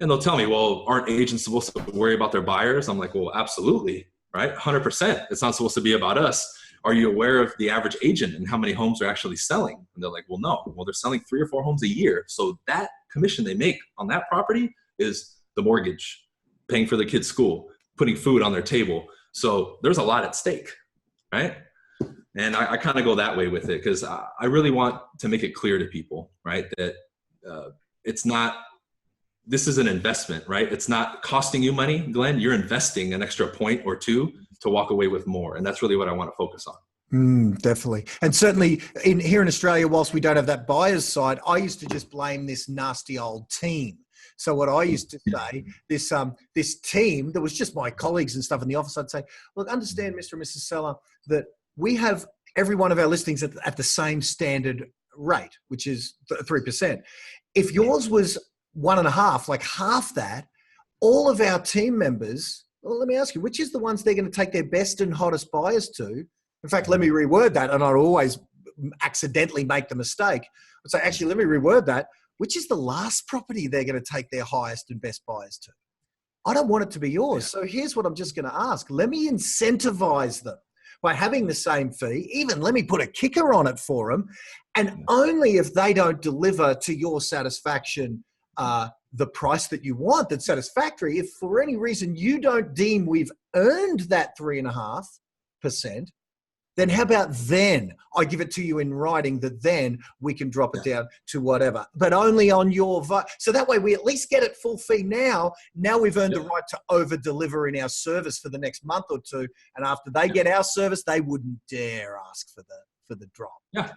Speaker 2: And they'll tell me, well, aren't agents supposed to worry about their buyers? I'm like, well, absolutely, right? 100%. It's not supposed to be about us. Are you aware of the average agent and how many homes are actually selling? And they're like, well, no. Well, they're selling 3 or 4 homes a year. So that commission they make on that property is the mortgage, paying for the kids' school, putting food on their table. So there's a lot at stake, right? And I kind of go that way with it because I really want to make it clear to people, right, that it's not, this is an investment, right? It's not costing you money, Glenn. You're investing an extra point or 2 to walk away with more. And that's really what I want to focus on.
Speaker 1: Definitely. And certainly here in Australia, whilst we don't have that buyer's side, I used to just blame this nasty old team. So what I used to say, this team that was just my colleagues and stuff in the office, I'd say, look, understand, Mr. and Mrs. Seller, that we have every one of our listings at the same standard rate, which is 3%. If yours was 1.5, like half that, all of our team members, well, let me ask you, which is the ones they're going to take their best and hottest buyers to? In fact, let me reword that, and I'd always accidentally make the mistake. I'd say, actually, let me reword that. Which is the last property they're going to take their highest and best buyers to? I don't want it to be yours. So here's what I'm just going to ask. Let me incentivize them by having the same fee. Even let me put a kicker on it for them. And only if they don't deliver to your satisfaction the price that you want that's satisfactory, if for any reason you don't deem we've earned that 3.5%, then how about then I give it to you in writing that then we can drop it down to whatever, but only on your vote. So that way we at least get it full fee now. Now we've earned the right to over deliver in our service for the next month or 2. And after they get our service, they wouldn't dare ask for the drop.
Speaker 2: Yeah.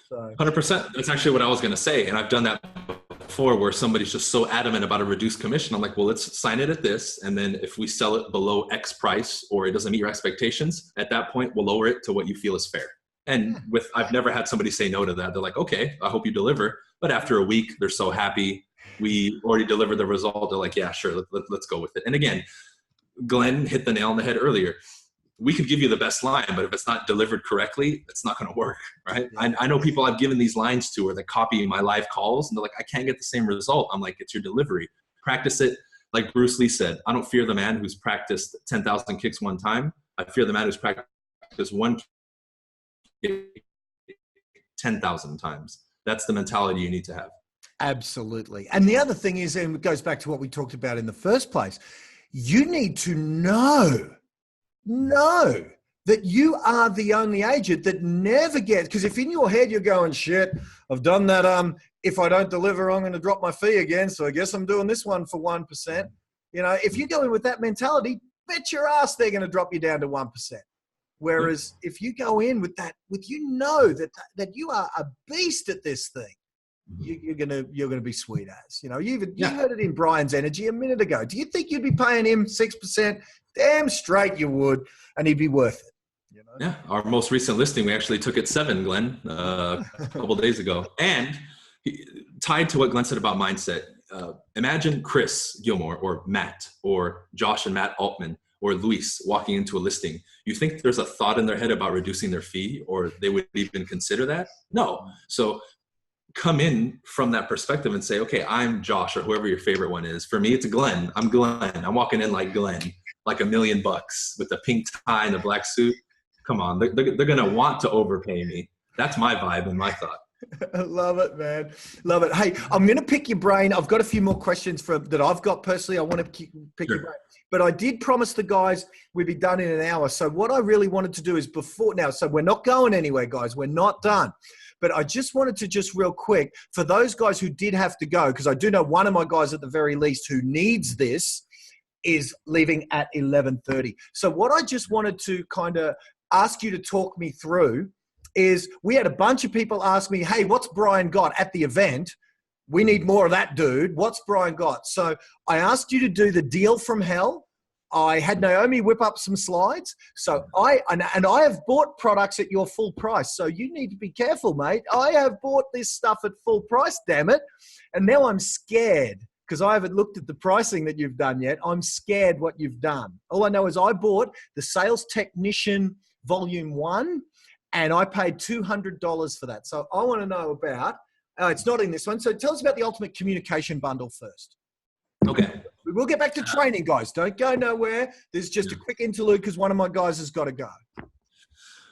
Speaker 1: So
Speaker 2: 100%. That's actually what I was going to say. And I've done that before where somebody's just so adamant about a reduced commission. I'm like, well, let's sign it at this. And then if we sell it below X price or it doesn't meet your expectations, at that point, we'll lower it to what you feel is fair. And I've never had somebody say no to that. They're like, okay, I hope you deliver. But after a week, they're so happy. We already delivered the result. They're like, yeah, sure. Let's go with it. And again, Glenn hit the nail on the head earlier. We could give you the best line, but if it's not delivered correctly, it's not going to work, right? I know people I've given these lines to where they copy my live calls and they're like, I can't get the same result. I'm like, it's your delivery. Practice it. Like Bruce Lee said, I don't fear the man who's practiced 10,000 kicks one time. I fear the man who's practiced one kick 10,000 times. That's the mentality you need to have.
Speaker 1: absolutely. And the other thing is, and it goes back to what we talked about in the first place, you need to know that you are the only agent that never gets, because if in your head you're going, shit, I've done that, if I don't deliver, I'm going to drop my fee again, so I guess I'm doing this one for 1%. You know, if you go in with that mentality, bet your ass they're going to drop you down to 1%. Whereas if you go in with that, that you are a beast at this thing, you're gonna be sweet as. You know, you heard it in Bryan's Energy a minute ago. Do you think you'd be paying him 6%? Damn straight you would, and he'd be worth it. You know?
Speaker 2: Yeah, our most recent listing, we actually took it 7, Glenn, a couple days ago. And tied to what Glenn said about mindset, imagine Chris Gilmore or Matt or Josh and Matt Altman or Luis walking into a listing. You think there's a thought in their head about reducing their fee, or they would even consider that? No. So come in from that perspective and say, okay, I'm Josh, or whoever your favorite one is. For me, it's Glenn. I'm Glenn. I'm walking in like Glenn. like $1 million with the pink tie and the black suit. Come on, they're going to want to overpay me. That's my vibe and my thought.
Speaker 1: Love it, man. Love it. Hey, I'm going to pick your brain. I've got a few more questions that I've got personally. I want to pick your brain. But I did promise the guys we'd be done in an hour. So what I really wanted to do is so we're not going anywhere, guys. We're not done. But I just wanted to just real quick, for those guys who did have to go, because I do know one of my guys at the very least who needs this is leaving at 11:30. So what I just wanted to kind of ask you to talk me through is we had a bunch of people ask me, hey, what's Bryan got at the event? We need more of that, dude. What's Bryan got? So I asked you to do the deal from hell. I had Naomi whip up some slides. So I have bought products at your full price. So you need to be careful, mate. I have bought this stuff at full price, damn it. And now I'm scared because I haven't looked at the pricing that you've done yet. I'm scared what you've done. All I know is I bought the Sales Technician Volume 1 and I paid $200 for that. So I want to know about, it's not in this one. So tell us about the Ultimate Communication Bundle first.
Speaker 2: Okay.
Speaker 1: We'll get back to training, guys. Don't go nowhere. There's just a quick interlude because one of my guys has got to go.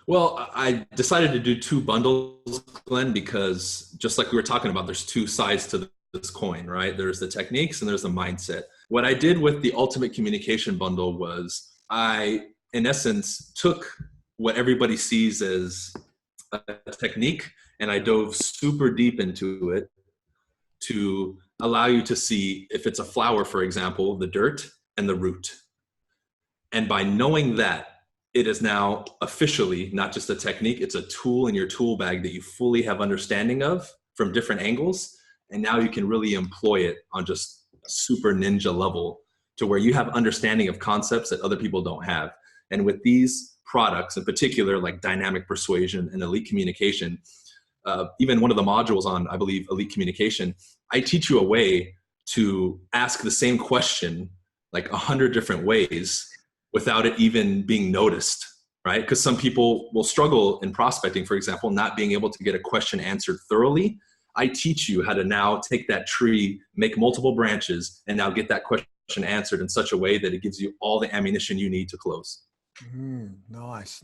Speaker 2: Well, I decided to do 2 bundles, Glenn, because just like we were talking about, there's 2 sides to this coin, right? There's the techniques and there's the mindset. What I did with the Ultimate Communication Bundle was I, in essence, took what everybody sees as a technique and I dove super deep into it to allow you to see, if it's a flower, for example, the dirt and the root. And by knowing that, it is now officially not just a technique, it's a tool in your tool bag that you fully have understanding of from different angles. And now you can really employ it on just a super ninja level to where you have understanding of concepts that other people don't have. And with these products in particular, like dynamic persuasion and elite communication, even one of the modules on, I believe, elite communication, I teach you a way to ask the same question like 100 different ways without it even being noticed, right? Because some people will struggle in prospecting, for example, not being able to get a question answered thoroughly. I teach you how to now take that tree, make multiple branches, and now get that question answered in such a way that it gives you all the ammunition you need to close.
Speaker 1: Nice.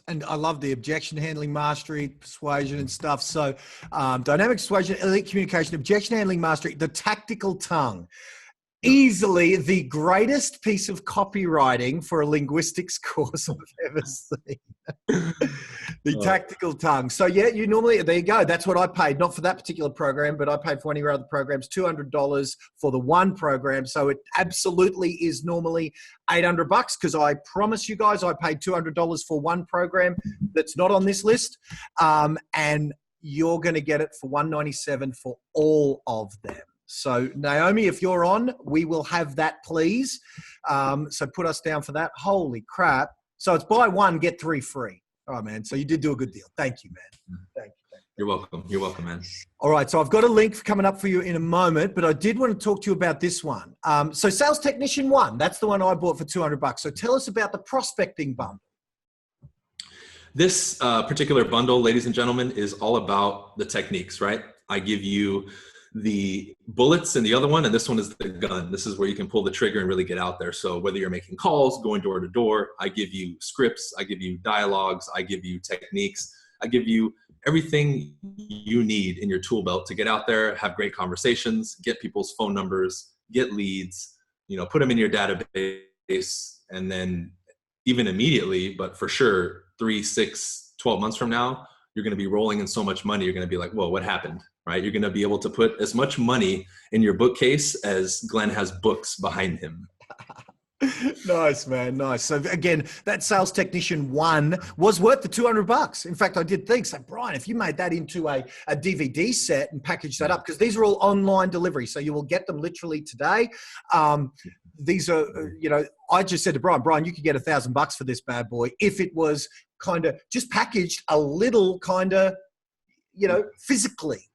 Speaker 1: And I love the objection handling mastery, persuasion and stuff. So dynamic persuasion, elite communication, objection handling mastery, the tactical tongue. Easily the greatest piece of copywriting for a linguistics course I've ever seen. The tactical tongue. So yeah, you normally, there you go. That's what I paid, not for that particular program, but I paid for one of your other programs, $200 for the one program. So it absolutely is normally $800 because I promise you guys, I paid $200 for one program that's not on this list. And you're going to get it for $197 for all of them. So Naomi, if you're on, we will have that, please. So put us down for that. Holy crap. So it's buy one, get 3 free. All right, man. So you did do a good deal. Thank you, man. Thank you.
Speaker 2: You're welcome. You're welcome, man.
Speaker 1: All right. So I've got a link coming up for you in a moment, but I did want to talk to you about this one. So Sales Technician 1, that's the one I bought for $200. So tell us about the prospecting bundle.
Speaker 2: This particular bundle, ladies and gentlemen, is all about the techniques, right? I give you the bullets in the other one, and this one is the gun. This is where you can pull the trigger and really get out there. So whether you're making calls, going door to door, I give you scripts, I give you dialogues, I give you techniques, I give you everything you need in your tool belt to get out there, have great conversations, get people's phone numbers, get leads, put them in your database, and then even immediately, but for sure, 3, 6, 12 months from now, you're going to be rolling in so much money. You're going to be like, whoa, what happened? Right? You're going to be able to put as much money in your bookcase as Glenn has books behind him.
Speaker 1: Nice, man. Nice. So again, that Sales Technician 1 was worth the $200. In fact, I did think, so Bryan, if you made that into a DVD set and packaged that up, because these are all online delivery. So you will get them literally today. These are, I just said to Bryan, you could get $1,000 for this bad boy if it was kind of just packaged a little kind of, physically.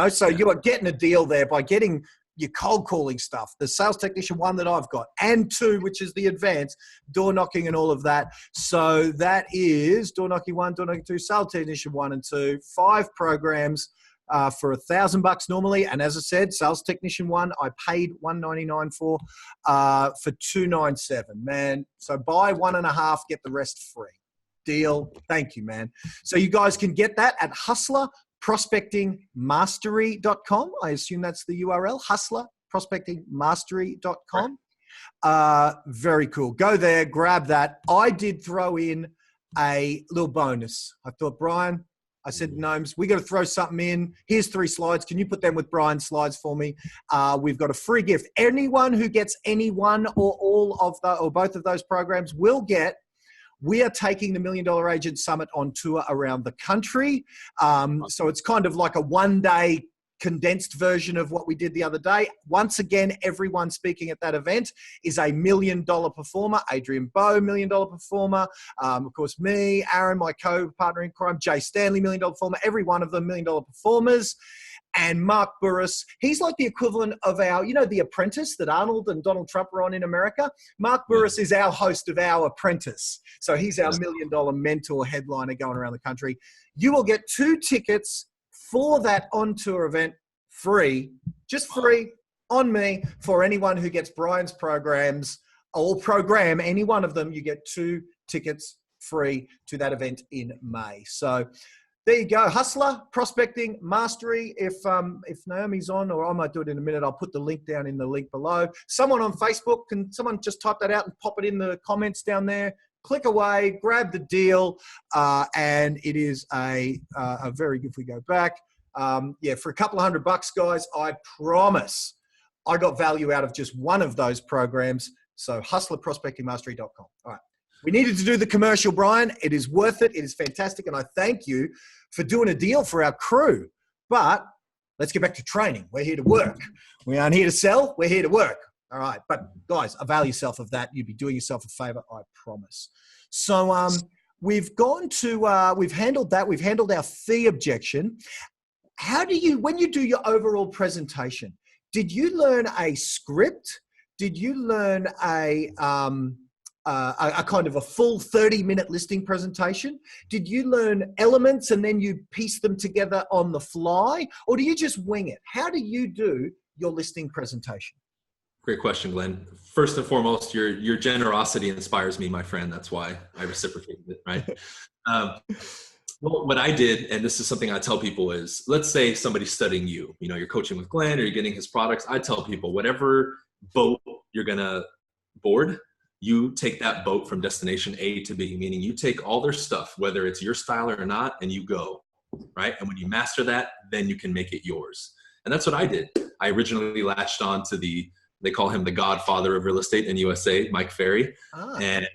Speaker 1: So you are getting a deal there by getting your cold calling stuff, the Sales Technician 1 that I've got, and 2, which is the advanced, door knocking and all of that. So that is door knocking 1, door knocking 2, Sales Technician 1 and 2, 5 programs for $1,000 normally. And as I said, Sales Technician 1, I paid $199 for $297, man. So buy 1.5, get the rest free. Deal. Thank you, man. So you guys can get that at hustlerprospectingmastery.com. I assume that's the URL, hustlerprospectingmastery.com. Very cool. Go there, grab that. I did throw in a little bonus. I thought, Bryan, I said, Gnomes, we got to throw something in. Here's 3 slides. Can you put them with Bryan's slides for me? We've got a free gift. Anyone who gets any one or all of the, or both of those programs will get. We are taking the $1 Million Agent Summit on tour around the country. So it's kind of like a one-day condensed version of what we did the other day. Once again, everyone speaking at that event is a $1 million performer. Adrian Bowe, $1 million performer. Of course, me, Aaron, my co-partner in crime, Jay Stanley, $1 million performer. Every one of them $1 million performers. And Mark Burris, he's like the equivalent of our, you know, The Apprentice that Arnold and Donald Trump were on in America. Mark Burris is our host of Our Apprentice. So he's our $1 million mentor headliner going around the country. You will get 2 tickets for that on-tour event free, just free on me for anyone who gets Bryan's programs or program, any one of them, you get 2 tickets free to that event in May. So there you go. Hustler, Prospecting, Mastery. If Naomi's on, or I might do it in a minute, I'll put the link down in the link below. Someone on Facebook, can someone just type that out and pop it in the comments down there? Click away, grab the deal, and it is a very good, if we go back, for a couple of $100, guys, I promise I got value out of just one of those programs. So hustlerprospectingmastery.com. All right. We needed to do the commercial, Bryan. It is worth it. It is fantastic. And I thank you for doing a deal for our crew. But let's get back to training. We're here to work. We aren't here to sell. We're here to work. All right. But guys, avail yourself of that. You'd be doing yourself a favor, I promise. So we've gone to, we've handled that. We've handled our fee objection. How do you, when you do your overall presentation, did you learn a script? Did you learn a kind of a full 30-minute listing presentation? Did you learn elements and then you piece them together on the fly? Or do you just wing it? How do you do your listing presentation?
Speaker 2: Great question, Glenn. First and foremost, your generosity inspires me, my friend. That's why I reciprocated it, right? Well, what I did, and this is something I tell people, is let's say somebody's studying you. You know, you're coaching with Glenn or you're getting his products. I tell people, whatever boat you're going to board, you take that boat from destination A to B, meaning you take all their stuff, whether it's your style or not, and you go, right? And when you master that, then you can make it yours. And that's what I did. I originally latched on to they call him the godfather of real estate in USA, Mike Ferry. And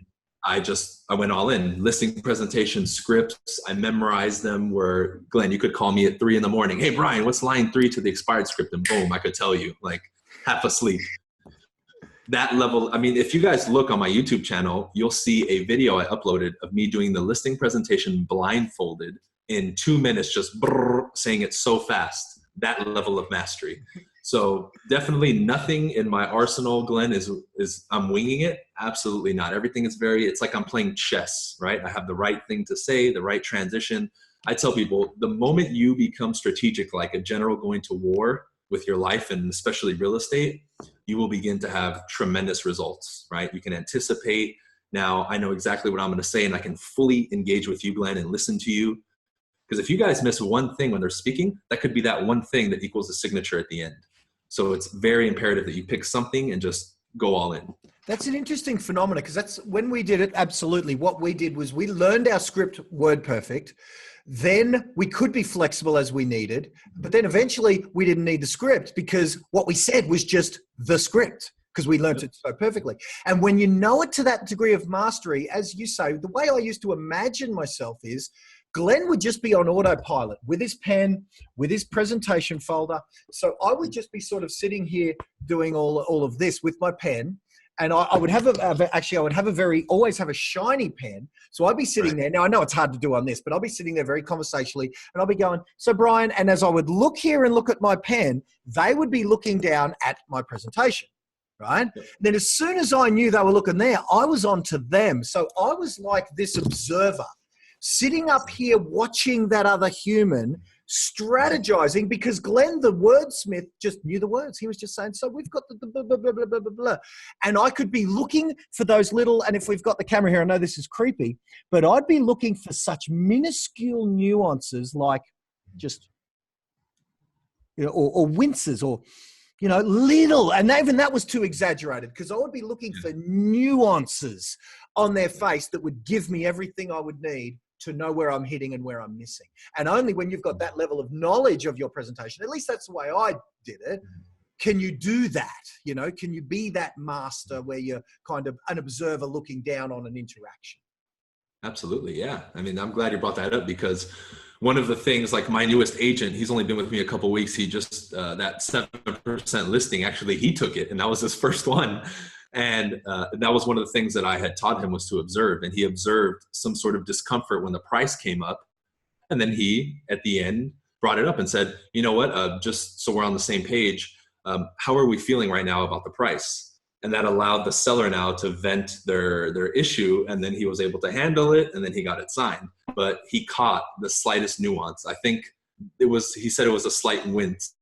Speaker 2: I went all in. Listing presentation scripts, I memorized them where, Glenn, you could call me at 3 a.m. Hey, Bryan, what's line 3 to the expired script? And boom, I could tell you, like half asleep. That level, I mean, if you guys look on my YouTube channel, you'll see a video I uploaded of me doing the listing presentation blindfolded in 2 minutes, just saying it so fast. That level of mastery. So definitely nothing in my arsenal, Glenn, is I'm winging it. Absolutely not. Everything is it's like I'm playing chess, right? I have the right thing to say, the right transition. I tell people, the moment you become strategic, like a general going to war with your life and especially real estate, you will begin to have tremendous results, right? You can anticipate. Now I know exactly what I'm going to say and I can fully engage with you, Glenn, and listen to you. Because if you guys miss one thing when they're speaking, that could be that one thing that equals a signature at the end. So it's very imperative that you pick something and just go all in.
Speaker 1: That's an interesting phenomenon because that's when we did it. Absolutely. What we did was we learned our script word perfect. Then we could be flexible as we needed, but then eventually we didn't need the script because what we said was just the script because we learned it so perfectly. And when you know it to that degree of mastery, as you say, the way I used to imagine myself is Glenn would just be on autopilot with his pen, with his presentation folder. So I would just be sort of sitting here doing all of this with my pen. And I would have always have a shiny pen. So I'd be sitting there. Now I know it's hard to do on this, but I'll be sitting there very conversationally and I'll be going, so Bryan, and as I would look here and look at my pen, they would be looking down at my presentation. Right? Yep. Then as soon as I knew they were looking there, I was on to them. So I was like this observer sitting up here watching that other human strategizing, because Glenn, the wordsmith, just knew the words. He was just saying, so we've got the blah, blah, blah, blah, blah, blah, blah. And I could be looking for those little, and if we've got the camera here, I know this is creepy, but I'd be looking for such minuscule nuances like just, you know, or winces, or, you know, little, and even that was too exaggerated, because I would be looking for nuances on their face that would give me everything I would need to know where I'm hitting and where I'm missing. And only when you've got that level of knowledge of your presentation, at least that's the way I did it, can you do that? You know, can you be that master where you're kind of an observer looking down on an interaction?
Speaker 2: Absolutely. Yeah. I mean, I'm glad you brought that up, because one of the things, like my newest agent, he's only been with me a couple of weeks. He just, that 7% listing, actually, he took it, and that was his first one. And that was one of the things that I had taught him, was to observe. And he observed some sort of discomfort when the price came up. And then he, at the end, brought it up and said, you know what, just so we're on the same page, how are we feeling right now about the price? And that allowed the seller now to vent their issue. And then he was able to handle it, and then he got it signed. But he caught the slightest nuance. I think he said it was a slight wince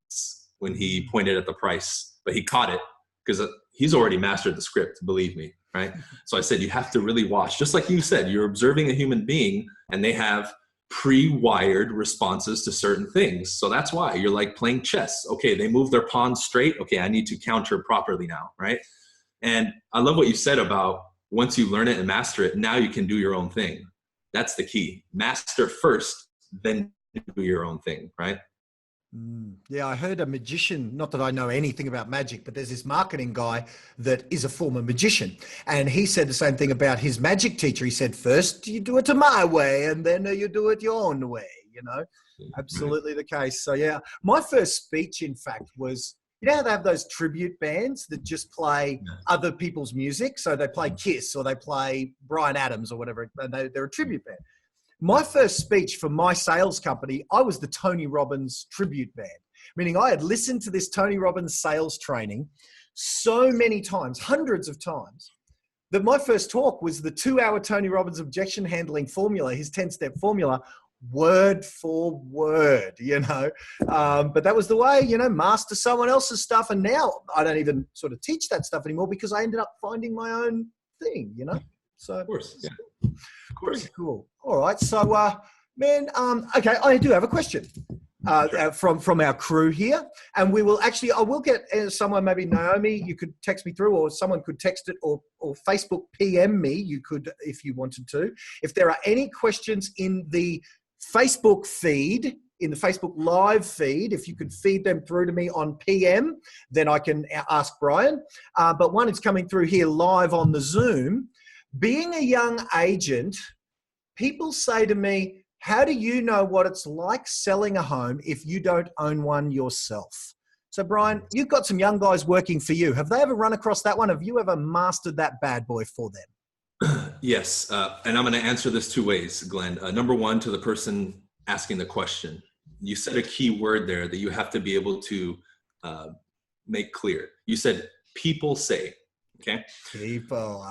Speaker 2: when he pointed at the price, but he caught it because he's already mastered the script, believe me, right? So I said, you have to really watch. Just like you said, you're observing a human being, and they have pre-wired responses to certain things. So that's why you're like playing chess. Okay, they move their pawn straight. Okay, I need to counter properly now, right? And I love what you said about once you learn it and master it, now you can do your own thing. That's the key. Master first, then do your own thing, right?
Speaker 1: Yeah, I heard a magician, not that I know anything about magic, but there's this marketing guy that is a former magician. And he said the same thing about his magic teacher. He said, first you do it to my way, and then you do it your own way, you know? Absolutely the case. So yeah, my first speech, in fact, was, you know how they have those tribute bands that just play other people's music? So they play Kiss, or they play Bryan Adams or whatever, and they're a tribute band. My first speech for my sales company, I was the Tony Robbins tribute band, meaning I had listened to this Tony Robbins sales training so many times, hundreds of times, that my first talk was the 2-hour Tony Robbins objection handling formula, his 10-step formula, word for word, you know. But that was the way, you know, master someone else's stuff. And now I don't even sort of teach that stuff anymore, because I ended up finding my own thing, you know. So
Speaker 2: of course, yeah. Of course.
Speaker 1: Pretty cool. All right. So, man, okay, I do have a question from our crew here, and we will actually, I will get someone, maybe Naomi, you could text me through, or someone could text it, or Facebook PM me. You could, if you wanted to. If there are any questions in the Facebook feed, in the Facebook live feed, if you could feed them through to me on PM, then I can ask Bryan. But one is coming through here live on the Zoom. Being a young agent, people say to me, how do you know what it's like selling a home if you don't own one yourself? So Bryan, you've got some young guys working for you. Have they ever run across that one? Have you ever mastered that bad boy for them?
Speaker 2: Yes. And I'm going to answer this 2 ways, Glenn. Number one, to the person asking the question. You said a key word there that you have to be able to make clear. You said people say, okay?
Speaker 1: People.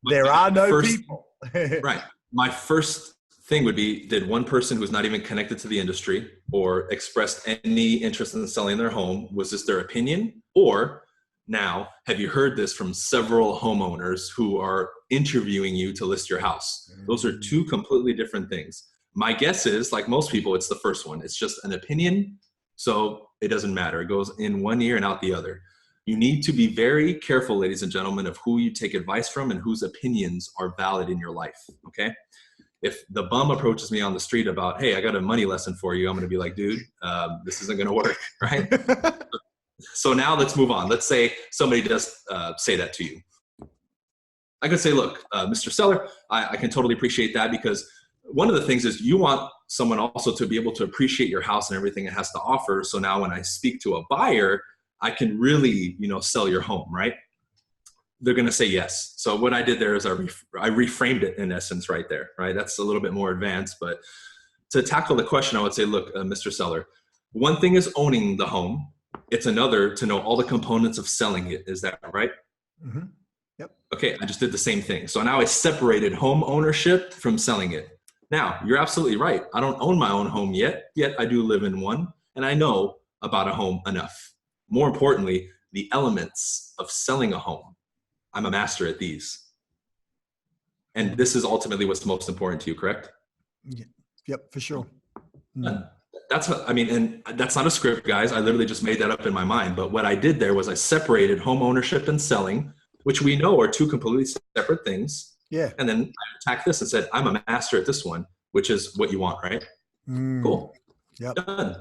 Speaker 1: There are no people.
Speaker 2: Right. My first thing would be, did one person who's not even connected to the industry or expressed any interest in selling their home, was this their opinion? Or now, have you heard this from several homeowners who are interviewing you to list your house? Those are 2 completely different things. My guess is, like most people, it's the first one. It's just an opinion, so it doesn't matter. It goes in one ear and out the other. You need to be very careful, ladies and gentlemen, of who you take advice from and whose opinions are valid in your life, okay? If the bum approaches me on the street about, hey, I got a money lesson for you, I'm going to be like, dude, this isn't going to work, right? So now let's move on. Let's say somebody does say that to you. I could say, look, Mr. Seller, I can totally appreciate that, because one of the things is you want someone also to be able to appreciate your house and everything it has to offer. So now when I speak to a buyer, I can really, you know, sell your home, right? They're going to say yes. So what I did there is I reframed it in essence right there, right? That's a little bit more advanced, but to tackle the question, I would say, look, Mr. Seller, one thing is owning the home. It's another to know all the components of selling it. Is that right?
Speaker 1: Mm-hmm. Yep.
Speaker 2: Okay. I just did the same thing. So now I separated home ownership from selling it. Now, you're absolutely right. I don't own my own home yet I do live in one, and I know about a home enough. More importantly, the elements of selling a home. I'm a master at these. And this is ultimately what's most important to you, correct?
Speaker 1: Yeah. Yep, for sure.
Speaker 2: That's what I mean, and that's not a script, guys. I literally just made that up in my mind. But what I did there was I separated home ownership and selling, which we know are two completely separate things.
Speaker 1: Yeah.
Speaker 2: And then I attacked this and said, I'm a master at this one, which is what you want, right? Cool.
Speaker 1: Yep.
Speaker 2: Done.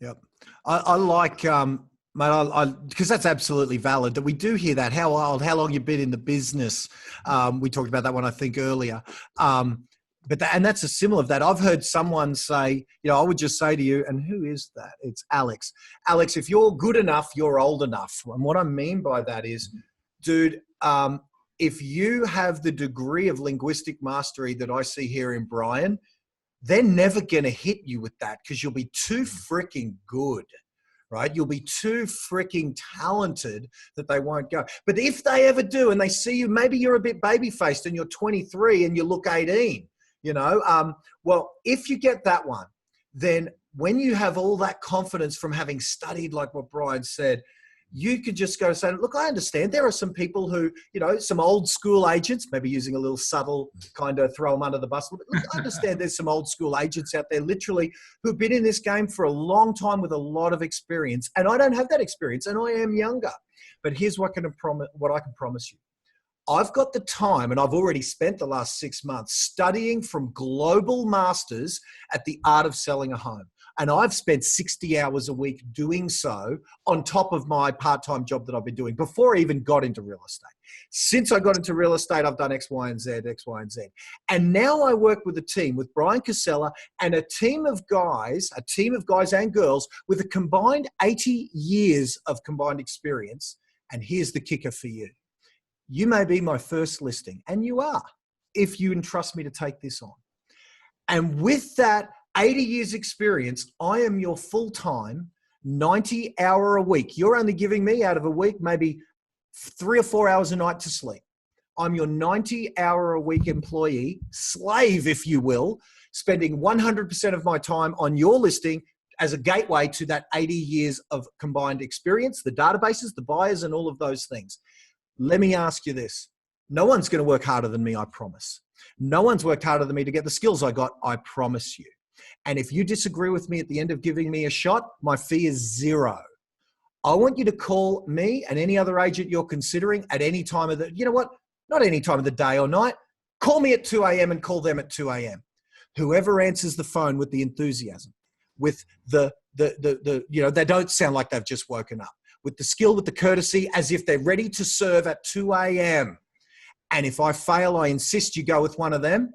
Speaker 1: Yep. I like, mate, because that's absolutely valid that we do hear that. How long you've been in the business. We talked about that one, I think, earlier. And that's a similar of that. I've heard someone say, I would just say to you, and who is that? It's Alex. Alex, if you're good enough, you're old enough. And what I mean by that is, dude, if you have the degree of linguistic mastery that I see here in Bryan, they're never going to hit you with that because you'll be too freaking good, right? You'll be too freaking talented that they won't go. But if they ever do and they see you, maybe you're a bit baby-faced and you're 23 and you look 18, well, if you get that one, then when you have all that confidence from having studied like what Bryan said, you could just go say, look, I understand there are some people who, some old school agents, maybe using a little subtle kind of throw them under the bus. Look, I understand there's some old school agents out there literally who've been in this game for a long time with a lot of experience. And I don't have that experience and I am younger. But here's what I can promise you. I've got the time, and I've already spent the last 6 months studying from global masters at the art of selling a home. And I've spent 60 hours a week doing so on top of my part-time job that I've been doing before I even got into real estate. Since I got into real estate, I've done X, Y, and Z. And now I work with a team, with Bryan Casella and a team of guys and girls with a combined 80 years of combined experience. And here's the kicker for you. You may be my first listing, and you are, if you entrust me to take this on. And with that 80 years experience, I am your full-time 90-hour a week. You're only giving me out of a week, maybe 3 or 4 hours a night to sleep. I'm your 90-hour a week employee, slave, if you will, spending 100% of my time on your listing as a gateway to that 80 years of combined experience, the databases, the buyers, and all of those things. Let me ask you this. No one's going to work harder than me, I promise. No one's worked harder than me to get the skills I got, I promise you. And if you disagree with me at the end of giving me a shot, my fee is $0. I want you to call me and any other agent you're considering at any time of the, not any time of the day or night. Call me at 2 a.m. and call them at 2 a.m. Whoever answers the phone with the enthusiasm, with the they don't sound like they've just woken up, with the skill, with the courtesy, as if they're ready to serve at 2 a.m. And if I fail, I insist you go with one of them.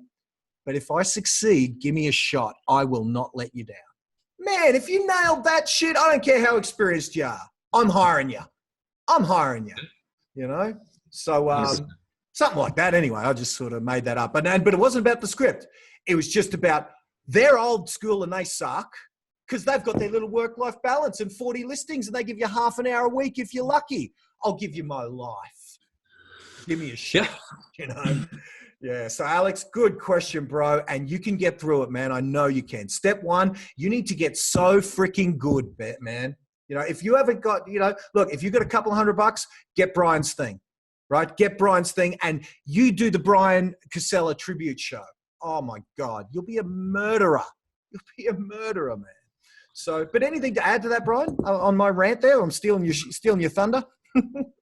Speaker 1: But if I succeed, give me a shot. I will not let you down. Man, if you nailed that shit, I don't care how experienced you are. I'm hiring you. So something like that anyway. I just sort of made that up. But it wasn't about the script. It was just about they're old school and they suck because they've got their little work-life balance and 40 listings and they give you half an hour a week if you're lucky. I'll give you my life. Give me a shot, Yeah, so Alex, good question, bro. And you can get through it, man. I know you can. Step one, you need to get so freaking good, man. If you haven't got, look, if you've got a couple $100, get Bryan's thing, right? Get Bryan's thing and you do the Bryan Casella tribute show. Oh my God, you'll be a murderer. You'll be a murderer, man. So, but anything to add to that, Bryan, on my rant there? I'm stealing your thunder.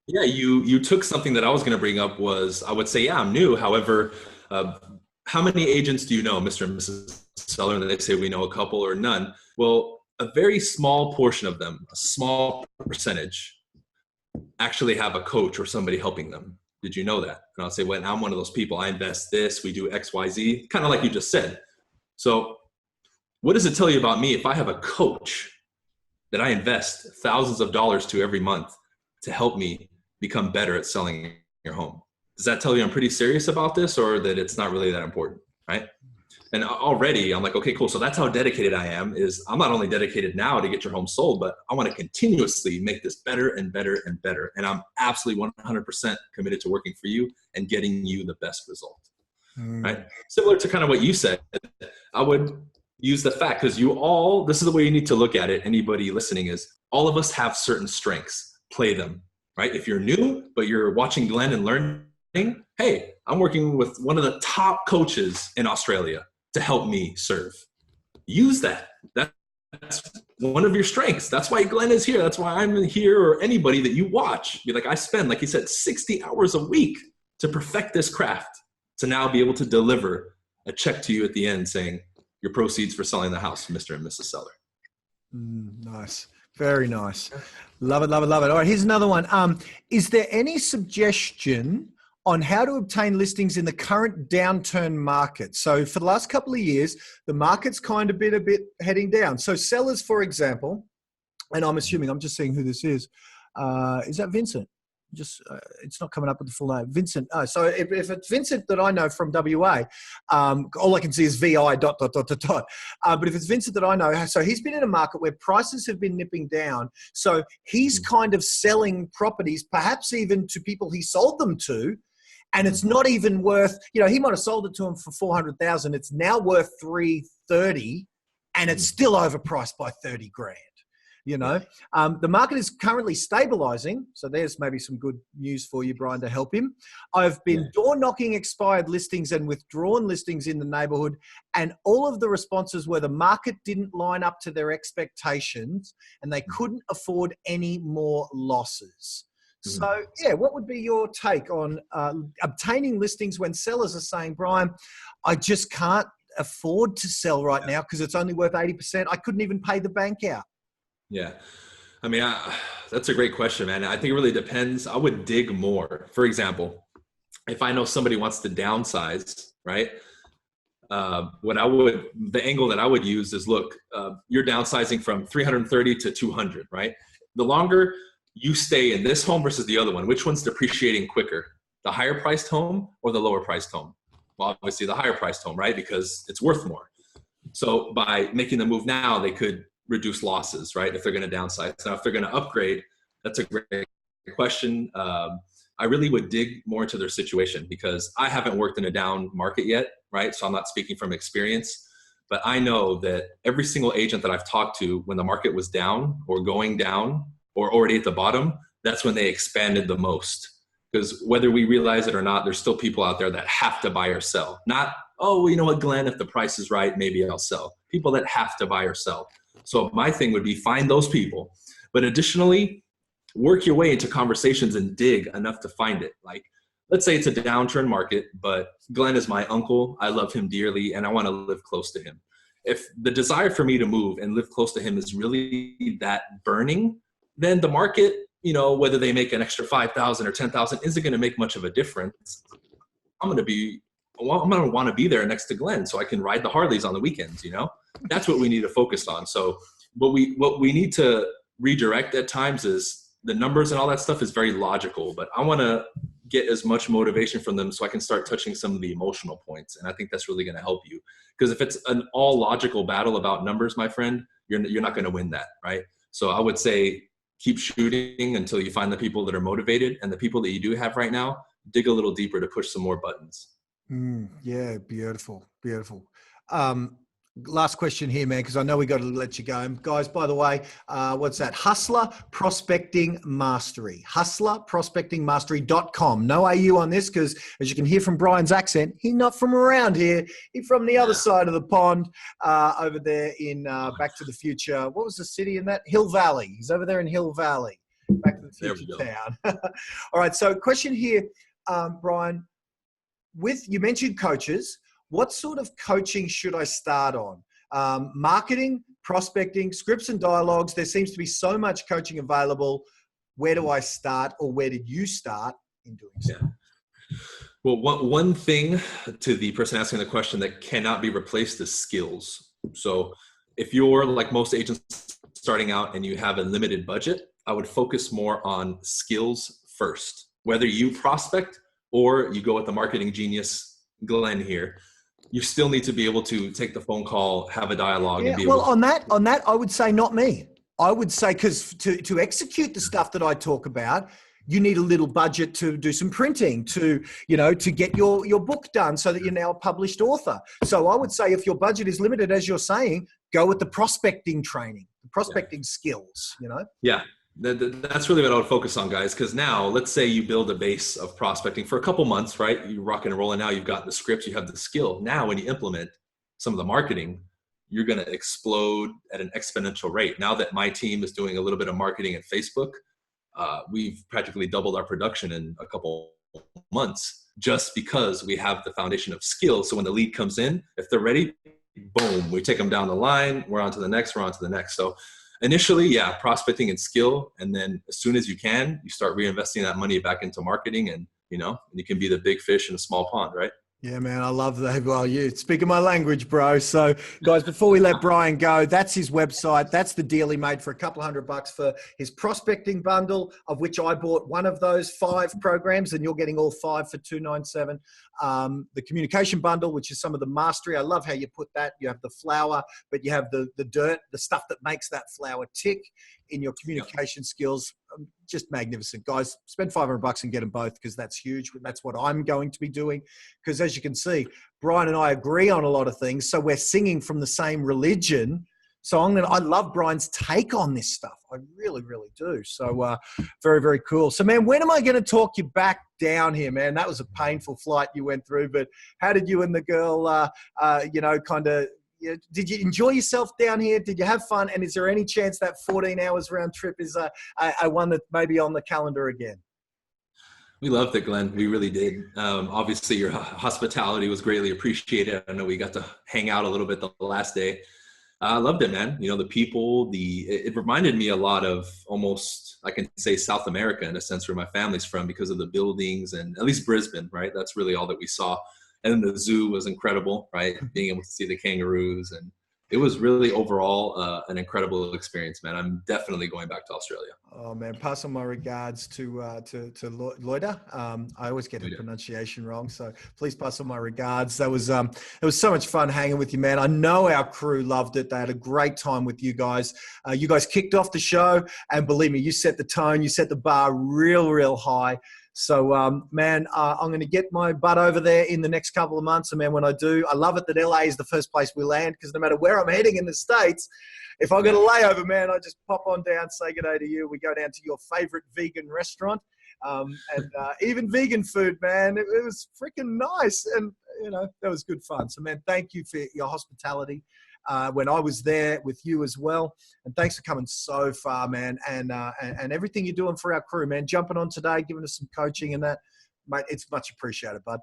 Speaker 2: Yeah, you took something that I was going to bring up was, I would say, yeah, I'm new. However, how many agents do you know, Mr. and Mrs. Seller? And they say we know a couple or none. Well, a very small portion of them, a small percentage, actually have a coach or somebody helping them. Did you know that? And I'll say, well, I'm one of those people. I invest this, we do X, Y, Z, kind of like you just said. So what does it tell you about me if I have a coach that I invest thousands of dollars to every month to help me become better at selling your home? Does that tell you I'm pretty serious about this or that it's not really that important, right? And already I'm like, okay, cool. So that's how dedicated I am. Is I'm not only dedicated now to get your home sold, but I want to continuously make this better and better and better. And I'm absolutely 100% committed to working for you and getting you the best result. right? Similar to kind of what you said, I would use the fact, because this is the way you need to look at it. Anybody listening is, all of us have certain strengths. Play them, right? If you're new, but you're watching Glenn and learning, hey, I'm working with one of the top coaches in Australia to help me serve. Use that. That's one of your strengths. That's why Glenn is here. That's why I'm here, or anybody that you watch. Be like, I spend, like he said, 60 hours a week to perfect this craft, to now be able to deliver a check to you at the end saying, your proceeds for selling the house, Mr. and Mrs. Seller.
Speaker 1: Nice. Very nice. Love it, love it, love it. All right, here's another one. Is there any suggestion on how to obtain listings in the current downturn market? So for the last couple of years, the market's kind of been a bit heading down. So sellers, for example, and I'm assuming, I'm just seeing who this is. Is that Vincent? It's not coming up with the full name. Vincent. Oh, so if it's Vincent that I know from WA, all I can see is VI ... But if it's Vincent that I know, so he's been in a market where prices have been nipping down. So he's kind of selling properties, perhaps even to people he sold them to, and it's not even worth, he might have sold it to him for 400,000. It's now worth 330, and it's still overpriced by 30 grand. The market is currently stabilizing. So there's maybe some good news for you, Bryan, to help him. I've been door knocking expired listings and withdrawn listings in the neighborhood. And all of the responses were the market didn't line up to their expectations and they couldn't afford any more losses. So, what would be your take on obtaining listings when sellers are saying, Bryan, I just can't afford to sell right now because it's only worth 80%. I couldn't even pay the bank out.
Speaker 2: Yeah. I mean, that's a great question, man. I think it really depends. I would dig more. For example, if I know somebody wants to downsize, right? The angle that I would use is, look, you're downsizing from 330 to 200, right? The longer you stay in this home versus the other one, which one's depreciating quicker? The higher priced home or the lower priced home? Well, obviously the higher priced home, right? Because it's worth more. So by making the move now, they could reduce losses, right? If they're going to downsize. Now, if they're going to upgrade, that's a great question. I really would dig more into their situation because I haven't worked in a down market yet, right? So I'm not speaking from experience, but I know that every single agent that I've talked to when the market was down or going down or already at the bottom, that's when they expanded the most. Because whether we realize it or not, there's still people out there that have to buy or sell. Not, oh, you know what, Glenn, if the price is right, maybe I'll sell. People that have to buy or sell. So my thing would be find those people, but additionally, work your way into conversations and dig enough to find it. Like, let's say it's a downturn market, but Glenn is my uncle. I love him dearly and I want to live close to him. If the desire for me to move and live close to him is really that burning, then the market, whether they make an extra 5,000 or 10,000 isn't going to make much of a difference. I'm going to want to be there next to Glenn so I can ride the Harleys on the weekends, That's what we need to focus on. So what we need to redirect at times is the numbers and all that stuff is very logical, but I want to get as much motivation from them so I can start touching some of the emotional points. And I think that's really going to help you. Because if it's an all logical battle about numbers, my friend, you're not going to win that, right? So I would say keep shooting until you find the people that are motivated, and the people that you do have right now, dig a little deeper to push some more buttons.
Speaker 1: Yeah, beautiful, beautiful. Last question here, man, because I know we got to let you go. Guys, by the way, what's that? Hustler Prospecting Mastery. HustlerProspectingMastery.com. No AU on this because, as you can hear from Bryan's accent, he's not from around here. He's from the other side of the pond, over there in Back to the Future. What was the city in that? Hill Valley. He's over there in Hill Valley. Back to the Future town. All right, so question here, Bryan. You mentioned coaches. What sort of coaching should I start on? Marketing, prospecting, scripts and dialogues. There seems to be so much coaching available. Where do I start, or where did you start in doing so?
Speaker 2: Yeah. Well, one thing to the person asking the question that cannot be replaced is skills. So if you're like most agents starting out and you have a limited budget, I would focus more on skills first. Whether you prospect or you go with the marketing genius, Glenn here, you still need to be able to take the phone call, have a dialogue.
Speaker 1: Yeah,
Speaker 2: and be
Speaker 1: well,
Speaker 2: able to-
Speaker 1: on that, I would say not me. I would say, because to execute the stuff that I talk about, you need a little budget to do some printing, to get your book done so that you're now a published author. So I would say if your budget is limited, as you're saying, go with the prospecting training, the prospecting skills,
Speaker 2: Yeah. That's really what I would focus on, guys. Because now, let's say you build a base of prospecting for a couple months, right? You rock and roll, and now you've got the scripts, you have the skill. Now, when you implement some of the marketing, you're going to explode at an exponential rate. Now that my team is doing a little bit of marketing at Facebook, we've practically doubled our production in a couple months just because we have the foundation of skill. So when the lead comes in, if they're ready, boom, we take them down the line. We're on to the next. So initially, yeah, prospecting and skill. And then as soon as you can, you start reinvesting that money back into marketing, and, you can be the big fish in a small pond, right?
Speaker 1: Yeah, man, I love that. Well, you speaking my language, bro. So, guys, before we let Bryan go, that's his website. That's the deal he made for a couple $100 for his prospecting bundle, of which I bought one of those 5 programs, and you're getting all 5 for $297. The communication bundle, which is some of the mastery. I love how you put that. You have the flower, but you have the dirt, the stuff that makes that flower tick in your communication skills. Just magnificent, guys. Spend $500 and get them both, because that's huge. That's what I'm going to be doing, because as you can see, Bryan and I agree on a lot of things. So we're singing from the same religion. So I love Bryan's take on this stuff. I really, really do. So very, very cool. So, man, when am I going to talk you back down here, man? That was a painful flight you went through, but how did you and the girl, did you enjoy yourself down here? Did you have fun? And is there any chance that 14 hours round trip is a one that may be on the calendar again?
Speaker 2: We loved it, Glenn. We really did. Obviously, your hospitality was greatly appreciated. I know we got to hang out a little bit the last day. I loved it, man. The people, it reminded me a lot of almost, I can say, South America in a sense, where my family's from, because of the buildings, and at least Brisbane, right? That's really all that we saw. And then the zoo was incredible, right? Being able to see the kangaroos, and it was really overall an incredible experience, man. I'm definitely going back to Australia.
Speaker 1: Oh man, pass on my regards to Loida. I always get the pronunciation wrong, so please pass on my regards. It was so much fun hanging with you, man. I know our crew loved it. They had a great time with you guys. You guys kicked off the show, and believe me, you set the tone, you set the bar real, real high. So, man, I'm going to get my butt over there in the next couple of months. And, man, when I do, I love it that LA is the first place we land, because no matter where I'm heading in the States, if I got a layover, man, I just pop on down, say good day to you. We go down to your favorite vegan restaurant, and even vegan food, man. It was freaking nice. And, that was good fun. So, man, thank you for your hospitality when I was there with you as well. And thanks for coming so far, man. And everything you're doing for our crew, man, jumping on today, giving us some coaching and that, mate, it's much appreciated, bud.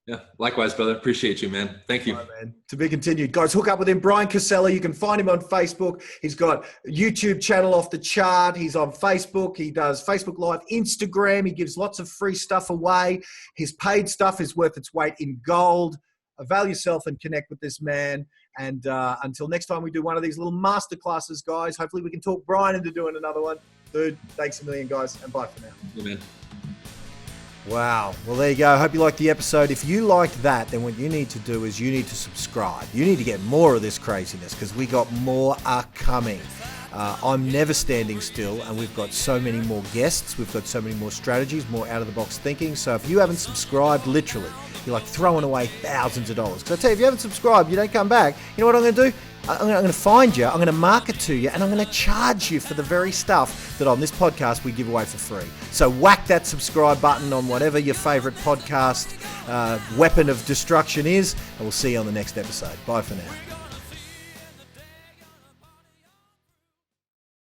Speaker 2: Yeah, likewise, brother. Appreciate you, man. Thank you.
Speaker 1: Right, man. To be continued. Guys, hook up with him, Bryan Casella. You can find him on Facebook. He's got a YouTube channel off the chart. He's on Facebook. He does Facebook Live, Instagram. He gives lots of free stuff away. His paid stuff is worth its weight in gold. Avail yourself and connect with this man. And until next time we do one of these little masterclasses, guys, hopefully we can talk Bryan into doing another one. Dude, thanks a million, guys, and bye for now.
Speaker 2: Yeah, man.
Speaker 1: Wow. Well, there you go. I hope you liked the episode. If you liked that, then what you need to do is you need to subscribe. You need to get more of this craziness, because we got more are coming. I'm never standing still, and we've got so many more guests. We've got so many more strategies, more out-of-the-box thinking. So if you haven't subscribed, literally, you're like throwing away thousands of dollars. Because I tell you, if you haven't subscribed, you don't come back. You know what I'm going to do? I'm going to find you, I'm going to market to you, and I'm going to charge you for the very stuff that on this podcast we give away for free. So whack that subscribe button on whatever your favorite podcast weapon of destruction is, and we'll see you on the next episode. Bye for now.